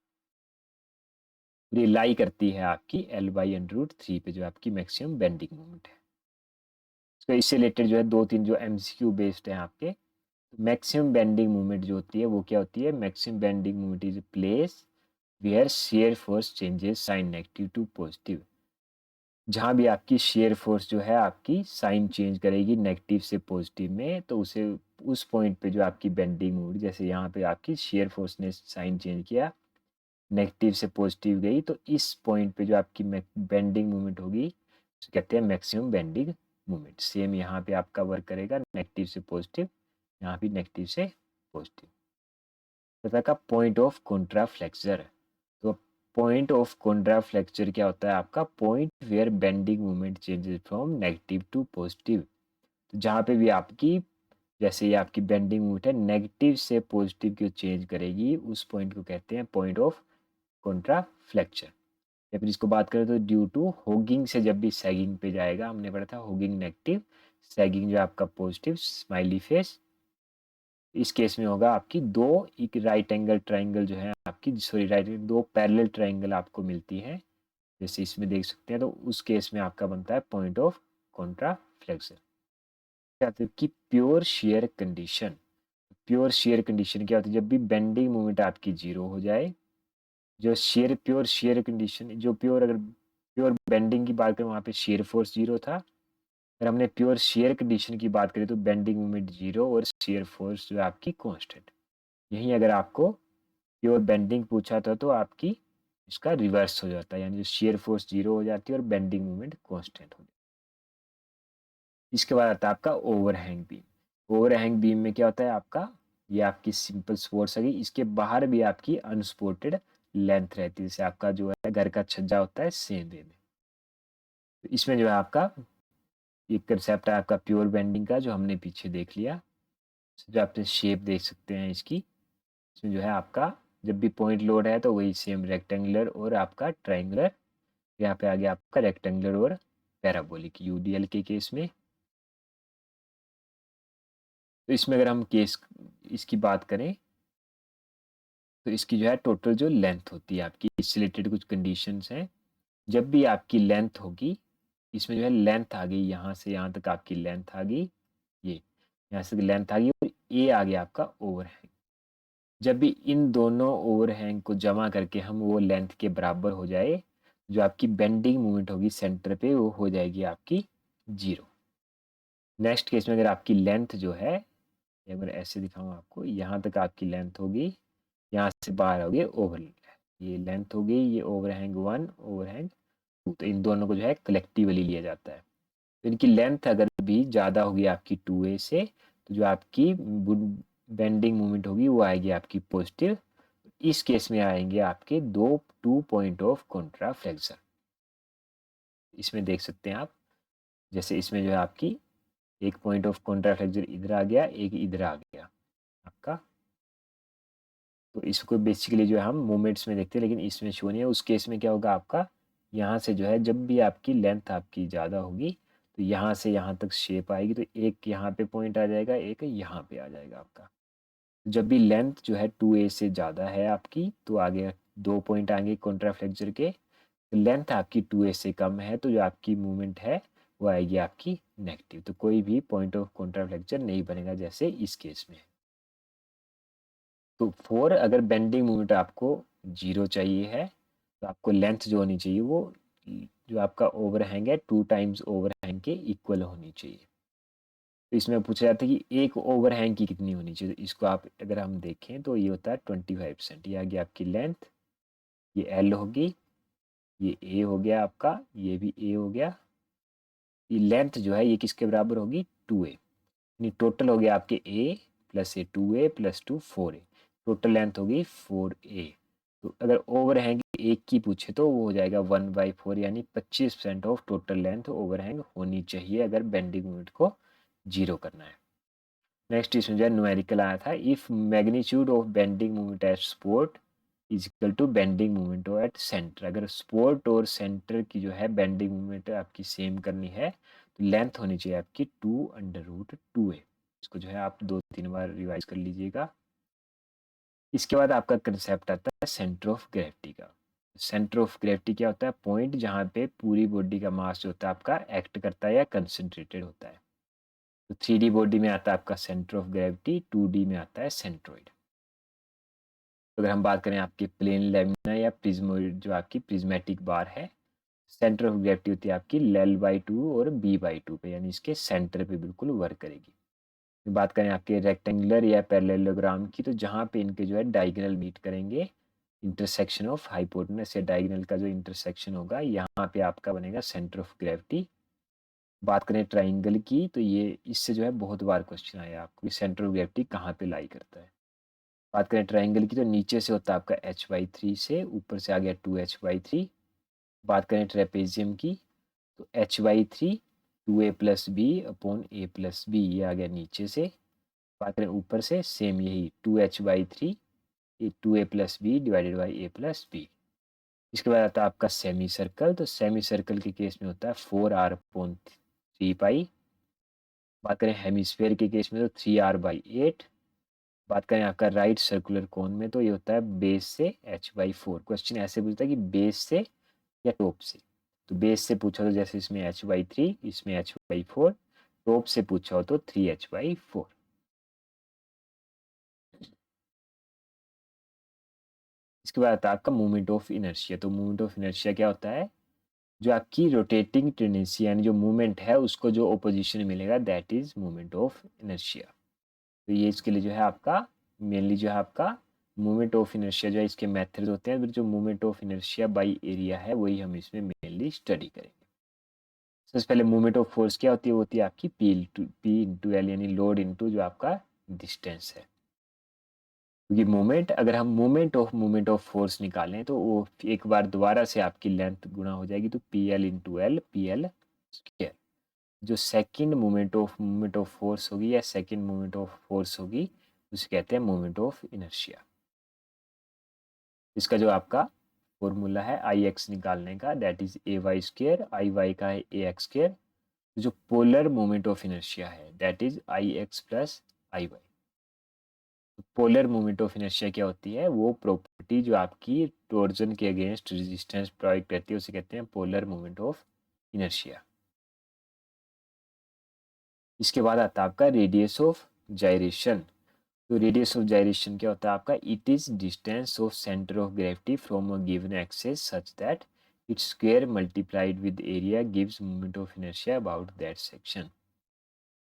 Speaker 1: ये लाई करती है आपकी L/√3 पे, जो आपकी मैक्सिमम बेंडिंग मोमेंट है। तो इससे रिलेटेड जो है 2-3 जो MCQ बेस्ड है आपके, मैक्सिमम बेंडिंग मोमेंट जो होती है वो क्या होती है, maximum bending moment is place where shear force changes sign negative to positive. जहाँ भी आपकी शेयर फोर्स जो है आपकी साइन चेंज करेगी नेगेटिव से पॉजिटिव में, तो उसे उस पॉइंट पे जो आपकी बेंडिंग मोमेंट, जैसे यहाँ पे आपकी शेयर फोर्स ने साइन चेंज किया, नेगेटिव से पॉजिटिव गई, तो इस पॉइंट पे जो आपकी बेंडिंग मोमेंट होगी उसे कहते हैं मैक्सिमम बेंडिंग मोमेंट। सेम यहाँ पे आपका वर्क करेगा, नेगेटिव से पॉजिटिव, यहाँ भी नेगेटिव से पॉजिटिव। तथा का पॉइंट ऑफ कॉन्ट्राफ्लेक्सर, तो पॉइंट ऑफ कॉन्ट्राफ्लेक्सर क्या होता है आपका, point where bending moment changes from negative to positive. तो जहाँ पे भी आपकी, जैसे ये आपकी बेंडिंग मोमेंट है नेगेटिव से पॉजिटिव की चेंज करेगी, उस पॉइंट को कहते हैं पॉइंट ऑफ कॉन्ट्राफ्लेक्चर। या फिर इसको बात करें तो ड्यू टू होगिंग से जब भी सैगिंग पे जाएगा, हमने पढ़ा था होगिंग नेगेटिव, सैगिंग जो आपका पॉजिटिव, स्माइली फेस। इस केस में होगा आपकी दो एक राइट एंगल ट्राइंगल जो है आपकी, दो पैरेलल ट्राइंगल आपको मिलती है, जैसे इसमें देख सकते हैं, तो उस केस में आपका बनता है पॉइंट ऑफ कॉन्ट्राफ्लेक्सर। क्या होता है कि pure share condition, pure share condition क्या होती है, जब भी बेंडिंग मोमेंट आपकी 0 हो जाए, जो प्योर शेयर कंडीशन, जो प्योर अगर प्योर बेंडिंग की बात करें वहाँ पे शेयर फोर्स 0 था, अगर हमने प्योर शेयर कंडीशन की बात करें तो बेंडिंग मोमेंट 0 और शेयर फोर्स जो है आपकी कांस्टेंट। यहीं अगर आपको प्योर बेंडिंग पूछा था तो आपकी इसका रिवर्स हो जाता है, यानी जो शेयर फोर्स 0 हो जाती है और बेंडिंग मोमेंट कांस्टेंट हो जाती है। इसके बाद आता है आपका ओवरहैंग बीम। ओवरहैंग बीम में क्या होता है आपका, ये आपकी सिंपल सपोर्ट्स है, इसके बाहर भी आपकी अनसपोर्टेड लेंथ रहती है, जैसे आपका जो है घर का छज्जा होता है सेम वे में। तो इसमें जो है आपका एक कंसेप्ट है आपका प्योर बेंडिंग का, जो हमने पीछे देख लिया। जो आपने शेप देख सकते हैं इसकी, इसमें जो है आपका जब भी पॉइंट लोड है तो वही सेम रेक्टेंगुलर और आपका ट्राइंगुलर, यहाँ पे आ गया आपका रेक्टेंगुलर और पैराबोलिक यूडीएल के केस में। तो इसमें अगर हम केस इसकी बात करें तो इसकी जो है टोटल जो लेंथ होती है आपकी, इससे रिलेटेड कुछ कंडीशंस हैं। जब भी आपकी लेंथ होगी, इसमें जो है लेंथ आ गई, यहाँ से यहाँ तक आपकी लेंथ आ गई, ये यहाँ से लेंथ आ गई और ये आ गया आपका ओवरहैंग। जब भी इन दोनों ओवरहैंग को जमा करके हम वो लेंथ के बराबर हो जाए, जो आपकी बेंडिंग मूवमेंट होगी सेंटर पे वो हो जाएगी आपकी 0। नेक्स्ट केस में अगर आपकी लेंथ जो है, अगर ऐसे दिखाऊं आपको, यहाँ तक आपकी लेंथ होगी, यहाँ से बाहर होगी ओवर, ये लेंथ होगी, ये ओवरहैंग 1 ओवरहैंग 2, तो इन दोनों को जो है कलेक्टिवली लिया जाता है। तो इनकी लेंथ अगर भी ज़्यादा होगी आपकी 2a से, तो जो आपकी बेंडिंग मूवमेंट होगी वो आएगी आपकी पॉजिटिव। इस केस में आएंगे आपके 2 पॉइंट ऑफ कॉन्ट्राफ्लेक्सर। इसमें देख सकते हैं आप, जैसे इसमें जो है आपकी एक पॉइंट ऑफ कॉन्ट्राफ्लेक्सर इधर आ गया, एक इधर आ गया आपका। तो इसको बेसिकली जो है हम मोमेंट्स में देखते हैं, लेकिन इसमें शो नहीं है। उस केस में क्या होगा आपका, यहाँ से जो है जब भी आपकी लेंथ आपकी ज़्यादा होगी तो यहाँ से यहाँ तक शेप आएगी, तो एक यहाँ पे पॉइंट आ जाएगा, एक यहाँ पे आ जाएगा आपका। जब भी लेंथ जो है 2a से ज़्यादा है आपकी तो आगे 2 पॉइंट आएंगे कॉन्ट्राफ्लेक्सर के। लेंथ आपकी 2a से कम है तो जो आपकी मूवमेंट है वो आएगी आपकी नेगेटिव, तो कोई भी पॉइंट ऑफ कॉन्ट्राफ्लेक्चर नहीं बनेगा जैसे इस केस में। तो 4 अगर बेंडिंग मूवमेंट आपको 0 चाहिए है तो आपको लेंथ जो होनी चाहिए वो जो आपका ओवरहैंग है 2 टाइम्स ओवरहैंग के इक्वल होनी चाहिए। तो इसमें पूछा जाता है कि एक ओवरहैंग की कितनी होनी चाहिए, तो इसको आप अगर हम देखें तो ये होता है 25%। ये आ गया आपकी लेंथ, ये एल होगी, ये ए हो गया आपका, ये भी ए हो गया। ये लेंथ जो है ये किसके बराबर होगी 2a, यानी टोटल हो गया आपके a plus A 2a plus 2 4a, total length होगी 4a। तो अगर ओवरहैंग एक की पूछे तो वो हो जाएगा 1/4, यानी 25% ऑफ टोटल लेंथ ओवरहैंग होनी चाहिए अगर बेंडिंग मोमेंट को 0 करना है। नेक्स्ट इसमें जो है न्यूमेरिकल आया था, if magnitude of bending moment at support is equal to bending moment at centre. अगर सपोर्ट और सेंटर की जो है बेंडिंग मोमेंट आपकी सेम करनी है तो लेंथ होनी चाहिए आपकी 2√2a। इसको जो है आप 2-3 बार रिवाइज कर लीजिएगा। इसके बाद आपका कंसेप्ट आता है सेंटर ऑफ ग्रेविटी का। सेंटर ऑफ ग्रेविटी क्या होता है, पॉइंट जहाँ पे पूरी बॉडी का मास जो होता है आपका एक्ट करता है या कंसंट्रेटेड होता है। तो 3D बॉडी में आता है आपका सेंटर ऑफ ग्रेविटी, 2D में आता है सेंट्रोइड। तो अगर हम बात करें आपके प्लेन लेमिना या प्रिज्मोइड जो आपकी प्रिज्मेटिक बार है, सेंटर ऑफ ग्रेविटी होती है आपकी L/2 और B/2 पे, यानी इसके सेंटर पे बिल्कुल वर्क करेगी। बात करें आपके रेक्टेंगुलर या पैरेललोग्राम की, तो जहाँ पे इनके जो है डायगोनल मीट करेंगे, इंटरसेक्शन ऑफ हाइपोटेनस या डायगोनल का जो इंटरसेक्शन होगा यहाँ पे आपका बनेगा सेंटर ऑफ ग्रेविटी। बात करें ट्राइंगल की तो ये इससे जो है बहुत बार क्वेश्चन आया आपको, सेंटर ऑफ ग्रेविटी कहाँ पे लाई करता है। बात करें ट्राइंगल की तो नीचे से होता है आपका h/3 से, ऊपर से आ गया 2h/3। बात करें ट्रेपेजियम की तो h/3 2a plus B upon a plus B, ये आ गया नीचे से। बात करें ऊपर से सेम यही 2h/3 2a plus B divided by a plus B. इसके बाद आता है आपका सेमी सर्कल, तो सेमी सर्कल के केस में होता है 4r/3 पाई। बात करें हेमिस्फेयर के केस में तो 3r/8। बात करें आपका राइट सर्कुलर कोन में तो ये होता है बेस से h/4। क्वेश्चन ऐसे पूछता है कि बेस से या टॉप से, तो बेस से पूछा तो जैसे इसमें h/3, इसमें h/4, टॉप से पूछा हो तो 3h/4। इसके बाद आता है आपका मोमेंट ऑफ इनर्शिया। तो मोमेंट ऑफ इनर्शिया क्या होता है, जो आपकी रोटेटिंग टेंडेंसी यानी जो मूवमेंट है उसको जो ओपोजिशन मिलेगा that is moment of inertia. तो ये इसके लिए जो है आपका मेनली जो है आपका मूवमेंट ऑफ इनर्शिया जो है इसके मेथड होते हैं, जो movement of inertia by area है वही हम इसमें मेनली स्टडी करेंगे। सबसे पहले मूवमेंट ऑफ फोर्स क्या होती है, वो होती है आपकी P/L, यानी लोड इंटू जो आपका डिस्टेंस है। क्योंकि मूवमेंट अगर हम मूवमेंट ऑफ फोर्स निकालें तो वो एक बार दोबारा से आपकी लेंथ गुना हो जाएगी, तो PL/L PL²। जो सेकंड मूवमेंट ऑफ फोर्स होगी या सेकंड मूवमेंट ऑफ फोर्स होगी उसे कहते हैं मूवमेंट ऑफ इनर्शिया। इसका जो आपका फॉर्मूला है Ix निकालने का दैट इज AY², Iy का है AX²। जो पोलर मोमेंट ऑफ इनर्शिया है that is Ix plus Iy। Polar moment of inertia क्या होती है, वो प्रॉपर्टी जो आपकी टॉर्जन के अगेंस्ट रेजिस्टेंस प्रोवाइड करती है उसे कहते हैं पोलर मोमेंट ऑफ इनर्शिया। इसके बाद आता है आपका रेडियस ऑफ जायरेशन। तो रेडियस ऑफ जायरेशन क्या होता है आपका, it is distance of centre of gravity from a given axis such that its square multiplied with area gives moment of inertia about that section.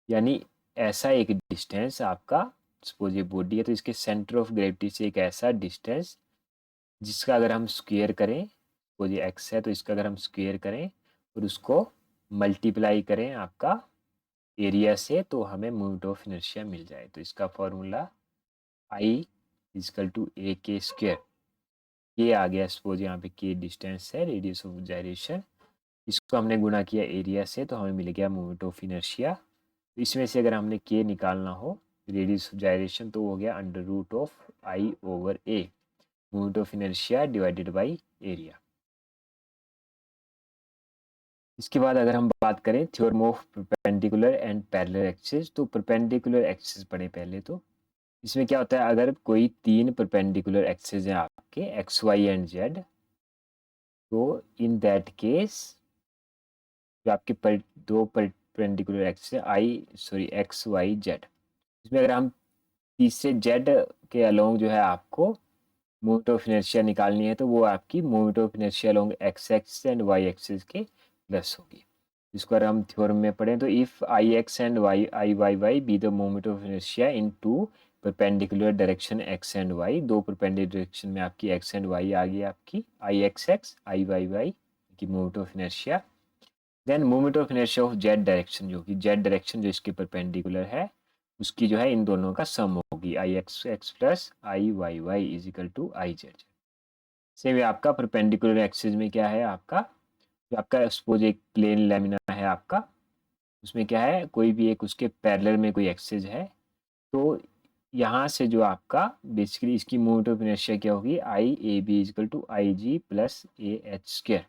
Speaker 1: यानी ऐसा एक distance आपका, suppose ये बॉडी है तो इसके सेंटर ऑफ ग्रेविटी से एक ऐसा डिस्टेंस जिसका अगर हम स्क्वायर करें, सपोज ये एक्स है तो इसका अगर हम स्क्वायर करें और उसको मल्टीप्लाई करें आपका एरिया से तो हमें मोमेंट ऑफ इनर्शिया मिल जाए। तो इसका फॉर्मूला I=AK²। ये आ गया, सपोज यहाँ पे के डिस्टेंस है, रेडियस ऑफ जायरेशन, इसको हमने गुणा किया एरिया से तो हमें मिल गया मोमेंट ऑफ इनर्शिया। तो इसमें से अगर हमने के निकालना हो रेडियस ऑफ जायरेशन तो हो गया √I/A, moment of inertia divided by area. इसके बाद अगर हम बात करें theorem of perpendicular and parallel axis, तो परपेंडिकुलर एक्सिस पढ़े पहले। तो इसमें क्या होता है, अगर कोई 3 परपेंडिकुलर एक्सिस हैं आपके एक्स वाई एंड जेड, तो इन दैट केस जो आपके दो परपेंडिकुलर एक्सिस है एक्स वाई जेड, इसमें अगर हम तीसरे जेड के अलोंग जो है आपको मोमेंट ऑफ इनर्शिया निकालनी है, तो वो आपकी moment of inertia along X axis and Y axis के प्लस होगी। इसको अगर हम थ्योरम में पढ़ें तो if I X and I Y Y be the moment of inertia in two perpendicular direction X and Y, दो परपेंडिकुलर डायरेक्शन में आपकी एक्स एंड वाई आ गई, आपकी I X X I Y Y की moment of inertia. Then moment of inertia of Z direction, जो कि Z direction जो इसके परपेंडिकुलर है, उसकी जो है इन दोनों का सम होगी, I X X plus I Y Y is equal to I Z. Same आपका परपेंडिकुलर एक्सिस में क्या है आपका, जो आपका सपोज एक प्लेन लेमिना है आपका, उसमें क्या है कोई भी एक उसके पैरेलल में कोई एक्सिस है, तो यहाँ से जो आपका बेसिकली इसकी मोमेंट ऑफ इनर्शिया क्या होगी, I A B is equal to I G plus A H square,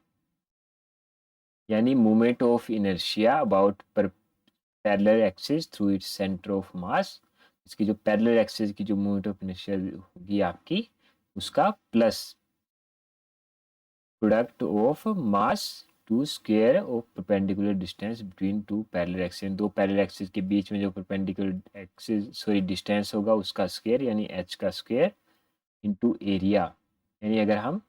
Speaker 1: यानी moment of inertia about parallel axis through its centre of mass, इसकी जो पैरेलल एक्सिस की जो मोमेंट ऑफ इनर्शिया होगी आपकी, उसका plus product of mass to square of perpendicular distance between two parallel axis, दो parallel axis के बीच में जो परपेंडिकुलर एक्सिस डिस्टेंस होगा उसका स्क्वायर, यानी एच का स्क्वायर इनटू एरिया। यानी अगर हम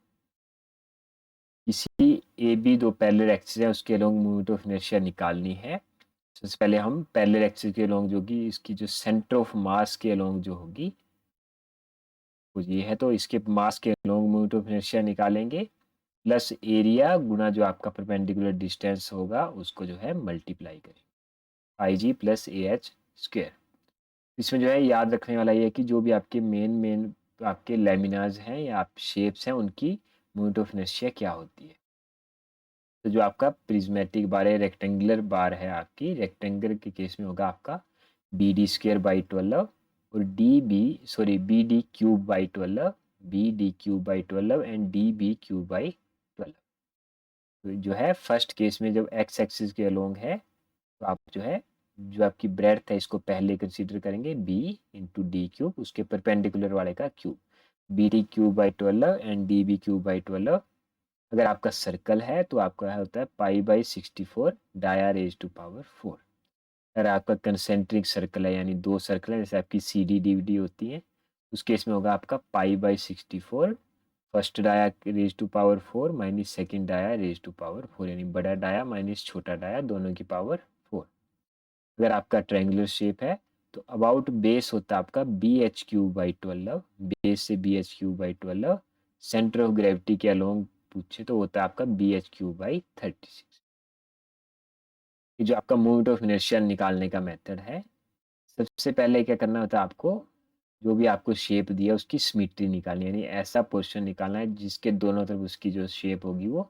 Speaker 1: किसी ए बी दो पैरेलल एक्सिस है उसके अलोंग मोमेंट ऑफ इनर्शिया निकालनी है, सबसे पहले हम पैरेलल एक्सिस के अलोंग जो कि इसकी जो सेंटर ऑफ मास के अलोंग जो होगी वो ये है, तो इसके मास के अलोंग मोमेंट ऑफ इनर्शिया निकालेंगे, प्लस एरिया गुना जो आपका परपेंडिकुलर डिस्टेंस होगा उसको जो है मल्टीप्लाई करें, आई G plus A H square. इसमें जो है याद रखने वाला ये है कि जो भी आपके मेन आपके लेमिनाज हैं या आप शेप्स हैं उनकी मोमेंट ऑफ इनर्शिया क्या होती है। तो जो आपका प्रिज्मेटिक बार है, रेक्टेंगुलर बार है आपकी, रेक्टेंगल के केस में होगा आपका बी डी स्क्वेयर बाई 12 और B D cube by 12, B D cube by 12 and D B cube by 12। तो जो है फर्स्ट केस में जब एक्स एक्सिस के अलोंग है, तो आप जो है जो आपकी ब्रेड्थ है इसको पहले कंसीडर करेंगे बी इंटू डी क्यूब, उसके परपेंडिकुलर वाले का cube, B D cube by 12 and D B cube by 12। अगर आपका सर्कल है तो आपका होता है pi by 64 dia raise to power 4। अगर आपका कंसेंट्रिक सर्कल है यानी दो सर्कल है जैसे आपकी सी डी डी डी होती है, उस केस में होगा आपका pi by 64 first dia raise to power 4 minus second dia raise to power 4, यानी बड़ा डाया माइनस छोटा डाया दोनों की पावर 4। अगर आपका ट्रायंगुलर शेप है तो अबाउट बेस होता है आपका B H cube by 12, base से B H cube by 12, centre of gravity के अलोंग पूछे तो होता है आपका बी एच क्यूब बाई 36। ये जो आपका मोमेंट ऑफ इनर्शिया निकालने का मेथड है, सबसे पहले क्या करना होता है आपको, जो भी आपको शेप दिया उसकी सिमेट्री निकालनी है, यानी ऐसा पोर्शन निकालना है जिसके दोनों तरफ उसकी जो शेप होगी वो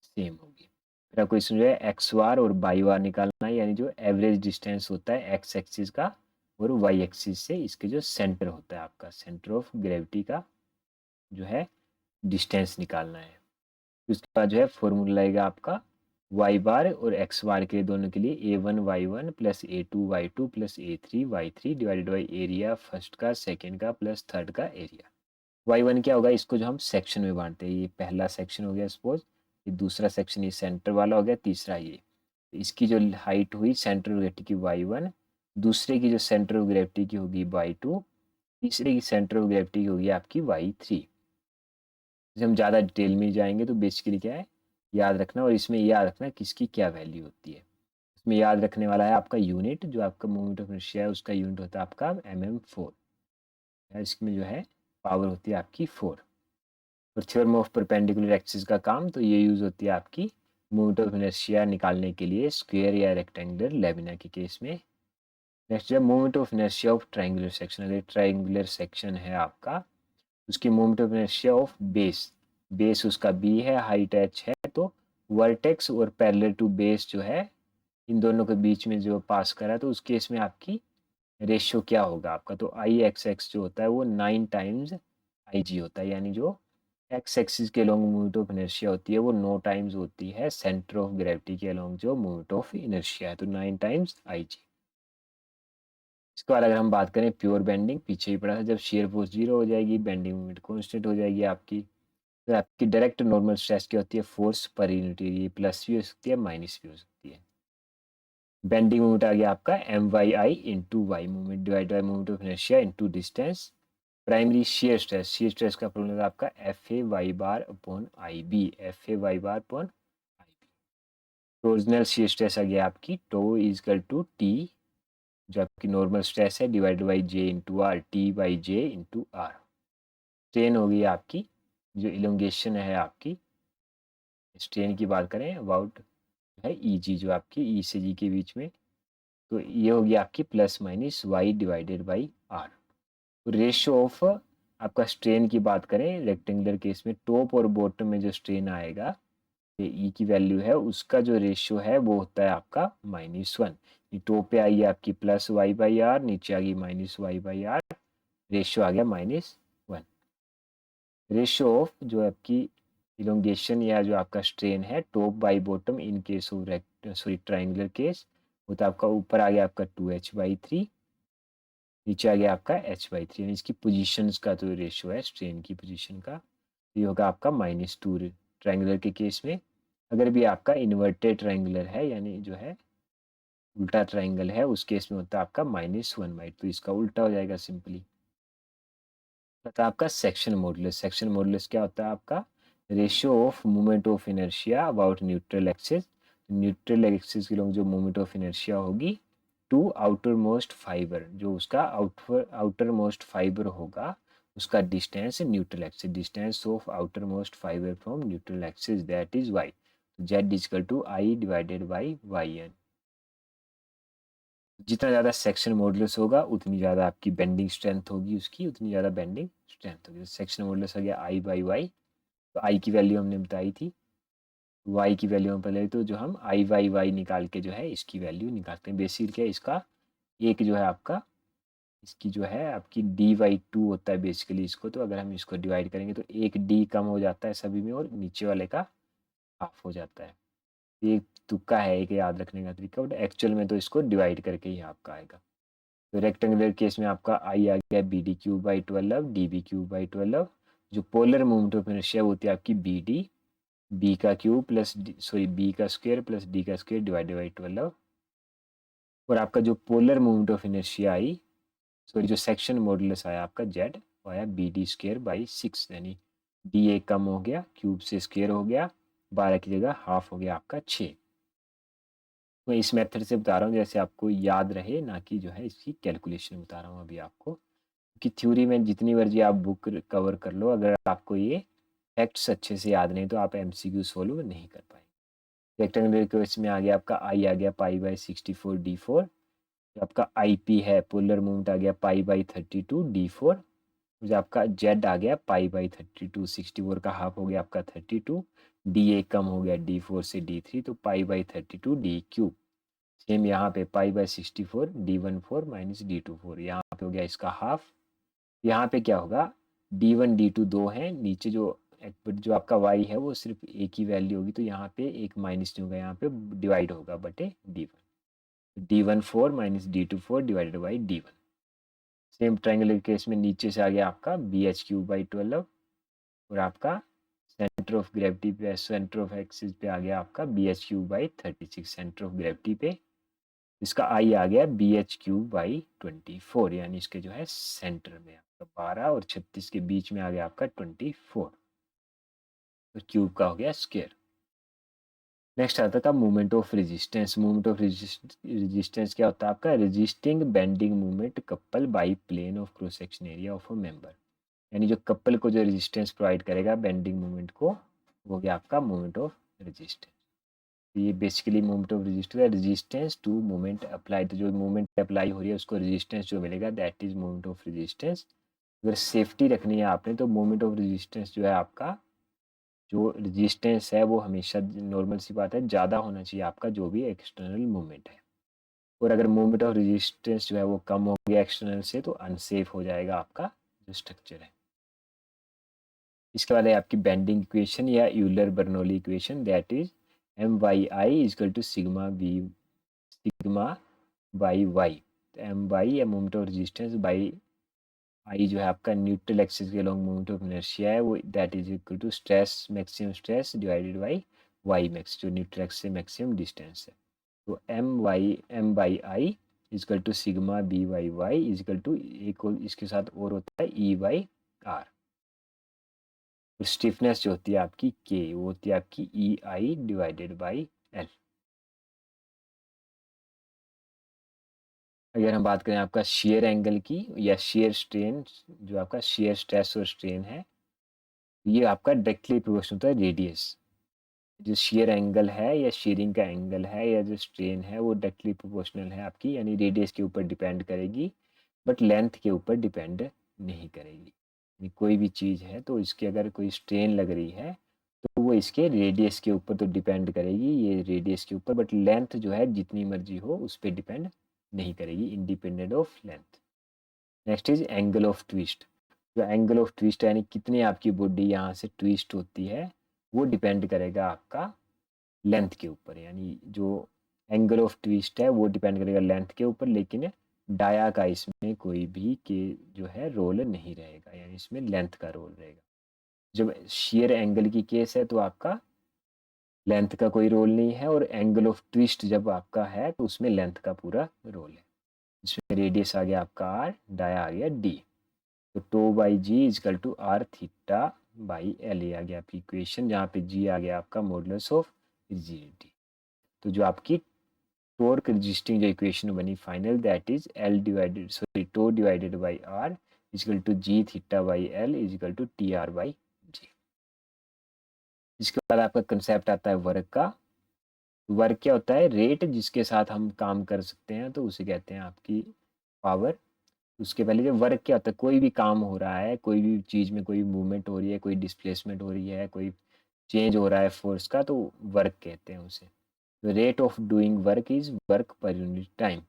Speaker 1: सेम होगी। फिर आपको इसमें जो है एक्स वार और बाई वार निकालना है, यानी जो एवरेज डिस्टेंस होता है एक्स एक्सिस का और वाई एक्सिस से इसके जो सेंटर होता है आपका सेंटर ऑफ ग्रेविटी का जो है डिस्टेंस निकालना है। उसके बाद जो है फॉर्मूला लगेगा आपका वाई बार और एक्स बार के दोनों के लिए A1 Y1 plus A2 Y2 plus A3 Y3 divided by area first का सेकंड का प्लस थर्ड का एरिया। Y1 क्या होगा, इसको जो हम सेक्शन में बांटते हैं, ये पहला सेक्शन हो गया सपोज, ये दूसरा सेक्शन ये सेंटर वाला हो गया, तीसरा ये, इसकी जो हाइट हुई सेंटर ऑफ ग्रेविटी की Y1, दूसरे की जो सेंटर ऑफ ग्रेविटी की होगी Y2, तीसरे की सेंटर ऑफ ग्रेविटी की होगी आपकी Y3। जैसे हम ज़्यादा डिटेल में जाएंगे तो बेसिकली क्या है याद रखना, और इसमें याद रखना किसकी क्या वैल्यू होती है। इसमें याद रखने वाला है आपका यूनिट, जो आपका मोमेंट ऑफ इनर्शिया है उसका यूनिट होता है आपका mm4, इसमें जो है पावर होती है आपकी 4। और थ्योरम ऑफ परपेंडिकुलर एक्सिस का काम तो ये यूज़ होती है आपकी मोमेंट ऑफ इनर्शिया निकालने के लिए स्क्वायर या रेक्टेंगुलर लेमिना के केस में। नेक्स्ट जो moment of inertia of triangular section, अगर ट्रायंगुलर सेक्शन है आपका, उसकी moment of inertia of base, base उसका बी है, हाइट एच है, तो वर्टेक्स और पैरेलल टू बेस जो है इन दोनों के बीच में जो पास करा, तो उस केस में आपकी रेशियो क्या होगा आपका, तो आई एक्स एक्स जो होता है वो 9 टाइम्स आई जी होता है, यानी जो एक्स एक्सिस के अलोंग मोमेंट ऑफ इनर्शिया होती है वो 9 टाइम्स होती है सेंटर ऑफ ग्रेविटी के अलोंग जो मोमेंट ऑफ इनर्शिया है, तो 9 टाइम्स आई जी। इसके बाद अगर हम बात करें प्योर बेंडिंग, पीछे ही पड़ा था, जब शेयर फोर्स 0 हो जाएगी, बेंडिंग मोमेंट कॉन्स्टेंट हो जाएगी आपकी, तो आपकी डायरेक्ट नॉर्मल स्ट्रेस क्या होती है, फोर्स पर यूनिट एरिया, प्लस भी हो सकती है माइनस भी हो सकती है। बेंडिंग मोमेंट आ गया आपका M Y I into Y, movement divide by movement of inertia into distance. Primary shear stress का फॉर्मूला था आपका F A Y bar upon I B, F A Y bar upon I B. Original shear stress आ गया आपकी tau is equal to T, जो आपकी normal stress है, divide by J into R, T by J into R. Strain होगी आपकी, जो elongation है आपकी, स्ट्रेन की बात करें अबाउट है ई जी, जो आपकी ई से जी के बीच में, तो ये होगी आपकी plus minus Y divided by R. Ratio of आपका स्ट्रेन की बात करें रेक्टेंगुलर केस में, टॉप और बॉटम में जो स्ट्रेन आएगा, ये ई की वैल्यू है, उसका जो रेशियो है वो होता है आपका -1। टॉप पे आई आपकी प्लस वाई बाई आर, नीचे आ गई minus Y by R, ratio आ गया -1। रेशियो ऑफ जो आपकी इलोंगेशन या जो आपका स्ट्रेन है top by bottom in case of triangular case, वो तो आपका ऊपर आ गया आपका 2h/3, नीचे आ गया आपका h/3, यानी इसकी पोजीशंस का जो रेशियो है स्ट्रेन की पोजीशन का, ये होगा आपका -2 ट्रायंगुलर के केस में। अगर भी आपका इन्वर्टेड ट्रायंगुलर है, यानी जो है उल्टा ट्रायंगल है, उस केस में होता है आपका -1/2, तो इसका उल्टा हो जाएगा सिंपली। तथा आपका सेक्शन मॉडुलस, सेक्शन मॉडुलस क्या होता है आपका, ratio of moment of inertia about neutral axis, neutral axis के लोग जो मोमेंट ऑफ इनर्शिया होगी टू आउटर मोस्ट फाइबर, जो उसका आउटर मोस्ट फाइबर होगा, उसका distance neutral axis, distance of outermost fibre from neutral axis, that is Y, Z equal to I divided by Y N. जितना ज़्यादा section modulus होगा उतनी ज़्यादा आपकी बेंडिंग स्ट्रेंथ होगी, उसकी उतनी ज़्यादा बेंडिंग स्ट्रेंथ होगी। सेक्शन मॉडुलस आ गया आई बाई वाई, तो आई की वैल्यू हमने बताई थी, वाई की वैल्यू हम पहले, तो जो हम आई बाई वाई निकाल के जो है इसकी वैल्यू निकालते हैं। बेसिक क्या है इसका, एक जो है आपका, इसकी जो है आपकी d/2 होता है बेसिकली इसको, तो अगर हम इसको डिवाइड करेंगे तो एक d कम हो जाता है सभी में और नीचे वाले का हाफ हो जाता है। ये तुक्का है, एक याद रखने का तरीका, बट एक्चुअल में तो इसको डिवाइड करके ही आपका आएगा। तो रेक्टेंगुलर केस में आपका आई आ गया BD³/12, DB³/12, जो पोलर मोमेंट ऑफ इनर्शिया होती है आपकी BD, बी का क्यूब प्लस बी का स्क्वायर प्लस डी का स्क्वायर डिवाइडेड बाई 12, और आपका जो polar moment of inertia I, जो सेक्शन मॉडुलस आया आपका जेड, वो आया BD²/6, यानी डी एक कम हो गया, क्यूब से स्क्वायर हो गया, 12 की जगह हाफ हो गया आपका 6। मैं इस मेथड से बता रहा हूँ जैसे आपको याद रहे, ना कि जो है इसकी कैलकुलेशन बता रहा हूँ अभी आपको, कि थ्योरी में जितनी मर्जी आप बुक कवर कर लो, अगर आपको ये फैक्ट्स अच्छे से याद नहीं तो आप MCQ सोल्व नहीं कर पाएंगे। रेक्टेंगुलर केस में आ गया आपका आई आ गया π/64d4, जो आपका IP है पोलर मूवमेंट आ गया π/32d4, जो आपका जेड आ गया π/32, 64 का हाफ हो गया आपका 32, डी एक कम हो गया D4 से D3, तो π/32d³। सेम यहाँ पे π/64 D14 माइनस D24, यहाँ पे हो गया इसका हाफ। यहाँ पे क्या होगा, D1 D2 दो हैं, नीचे जो आपका y है वो सिर्फ एक ही वैल्यू होगी, तो यहाँ पे एक माइनस नहीं होगा, यहाँ पे डिवाइड होगा बटे D1, D14 minus D24 divided by D1। Same triangular case में नीचे से आ गया आपका BH³/12, और आपका सेंटर ऑफ ग्रेविटी पे, सेंटर ऑफ एक्सिस पे आ गया आपका BH³/36, सेंटर ऑफ ग्रेविटी पे, इसका आई आ गया BH³/24, यानी इसके जो है सेंटर में आपका 12 और 36 के बीच में आ गया आपका 24, तो क्यूब का हो गया स्क्वायर। नेक्स्ट आता था movement of resistance. Movement of resistance क्या होता है आपका, resisting bending movement couple by plane of cross section area of a member, यानी जो कपल को जो रेजिस्टेंस प्रोवाइड करेगा बेंडिंग मूवमेंट को, वो गया आपका मूवमेंट ऑफ रेजिस्टेंस। ये बेसिकली मूवमेंट ऑफ रेजिस्टेंस है, रेजिस्टेंस टू मूवमेंट अप्लाई, तो जो मूवमेंट अप्लाई हो रही है उसको रेजिस्टेंस जो मिलेगा that is movement of resistance. अगर सेफ्टी रखनी है आपने तो मूवमेंट ऑफ रेजिस्टेंस जो है आपका, जो रेजिस्टेंस है वो हमेशा नॉर्मल सी बात है ज़्यादा होना चाहिए आपका जो भी एक्सटर्नल मूवमेंट है, और अगर मूवमेंट ऑफ रेजिस्टेंस जो है वो कम हो गया एक्सटर्नल से, तो अनसेफ हो जाएगा आपका जो स्ट्रक्चर है। इसके बाद है आपकी बेंडिंग इक्वेशन या Euler Bernoulli equation, that is M Y I equal to sigma by Y. M Y या moment of resistance by I जो है आपका न्यूट्रल एक्सिस के लॉन्ग मोमेंट ऑफ इनर्शिया है, वो that is equal to stress maximum stress divided by Y max, जो neutral axis से maximum distance है। तो M by I equal to sigma B by Y equal to एक और इसके साथ और होता है ई बाई आर। स्टिफनेस जो होती है आपकी के, वो होती है आपकी ई आई डिवाइडेड बाई एल। अगर हम बात करें आपका शेयर एंगल की या शेयर स्ट्रेन, जो आपका शेयर स्ट्रेस और स्ट्रेन है, ये आपका डायरेक्टली प्रोपोर्शनल होता है रेडियस। जो शेयर एंगल है या शेयरिंग का एंगल है या जो स्ट्रेन है वो डायरेक्टली प्रोपोर्शनल है आपकी, यानी रेडियस के ऊपर डिपेंड करेगी बट लेंथ के ऊपर डिपेंड नहीं करेगी। कोई भी चीज़ है तो इसके अगर कोई स्ट्रेन लग रही है तो वो इसके रेडियस के ऊपर तो डिपेंड करेगी, ये रेडियस के ऊपर, बट लेंथ जो है जितनी मर्जी हो उस पर डिपेंड नहीं करेगी, independent of length. Next is angle of twist. जो एंगल ऑफ ट्विस्ट यानी कितनी आपकी बॉडी यहाँ से ट्विस्ट होती है वो डिपेंड करेगा आपका लेंथ के ऊपर, यानी जो एंगल ऑफ ट्विस्ट है वो डिपेंड करेगा लेंथ के ऊपर, लेकिन डाया का इसमें कोई भी के जो है रोल नहीं रहेगा, यानी इसमें लेंथ का रोल रहेगा। जब शेयर एंगल की केस है तो आपका लेंथ का कोई रोल नहीं है, और एंगल ऑफ ट्विस्ट जब आपका है तो उसमें लेंथ का पूरा रोल है। इसमें रेडियस आ गया आपका आर, डाया आ गया डी। तो tau by G equal to R theta by L, ये आ गया आपकी इक्वेशन, जहाँ पे जी आ गया आपका मॉडुलस ऑफ रिजिडिटी। तो जो आपकी टॉर्क रेजिस्टिंग जो इक्वेशन बनी final, that is L divided sorry tau divided by R equal to G theta by L equal to T R by G. इसके बाद आपका कंसेप्ट आता है वर्क का। वर्क क्या होता है? रेट जिसके साथ हम काम कर सकते हैं तो उसे कहते हैं आपकी पावर। उसके पहले जो वर्क क्या होता है, कोई भी काम हो रहा है, कोई भी चीज़ में कोई मूवमेंट हो रही है, कोई डिस्प्लेसमेंट हो रही है, कोई चेंज हो रहा है फोर्स का, तो वर्क कहते हैं उसे। तो rate of doing work is work per unit time.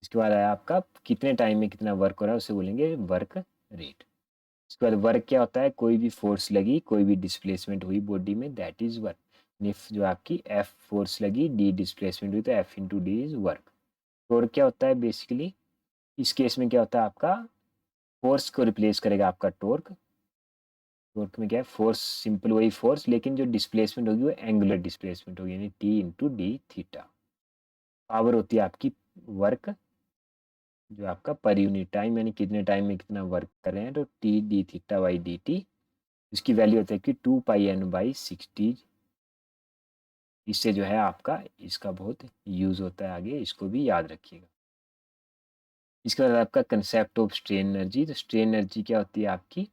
Speaker 1: इसके बाद आया आपका कितने टाइम में कितना वर्क हो रहा है, उसे बोलेंगे वर्क रेट। इसके बाद वर्क क्या होता है? कोई भी फोर्स लगी, कोई भी डिस्प्लेसमेंट हुई बॉडी में, दैट इज वर्क। जो आपकी एफ फोर्स लगी, डी डिस्प्लेसमेंट हुई, तो F into D is work. Torque क्या होता है बेसिकली? इस केस में क्या होता है आपका फोर्स को रिप्लेस करेगा आपका टॉर्क। टॉर्क में क्या है? फोर्स, सिंपल वही फोर्स, लेकिन जो डिस्प्लेसमेंट होगी वो एंगुलर डिस्प्लेसमेंट होगी, यानी T into D theta. Power होती है आपकी वर्क, जो आपका पर यूनिट टाइम, यानी कितने टाइम में कितना वर्क कर रहे हैं, तो T D theta by D T. इसकी वैल्यू होता है कि 2πn/60। इससे जो है आपका इसका बहुत यूज़ होता है आगे, इसको भी याद रखिएगा। इसके बाद आपका कंसेप्ट ऑफ स्ट्रेन एनर्जी। तो स्ट्रेन एनर्जी क्या होती है आपकी?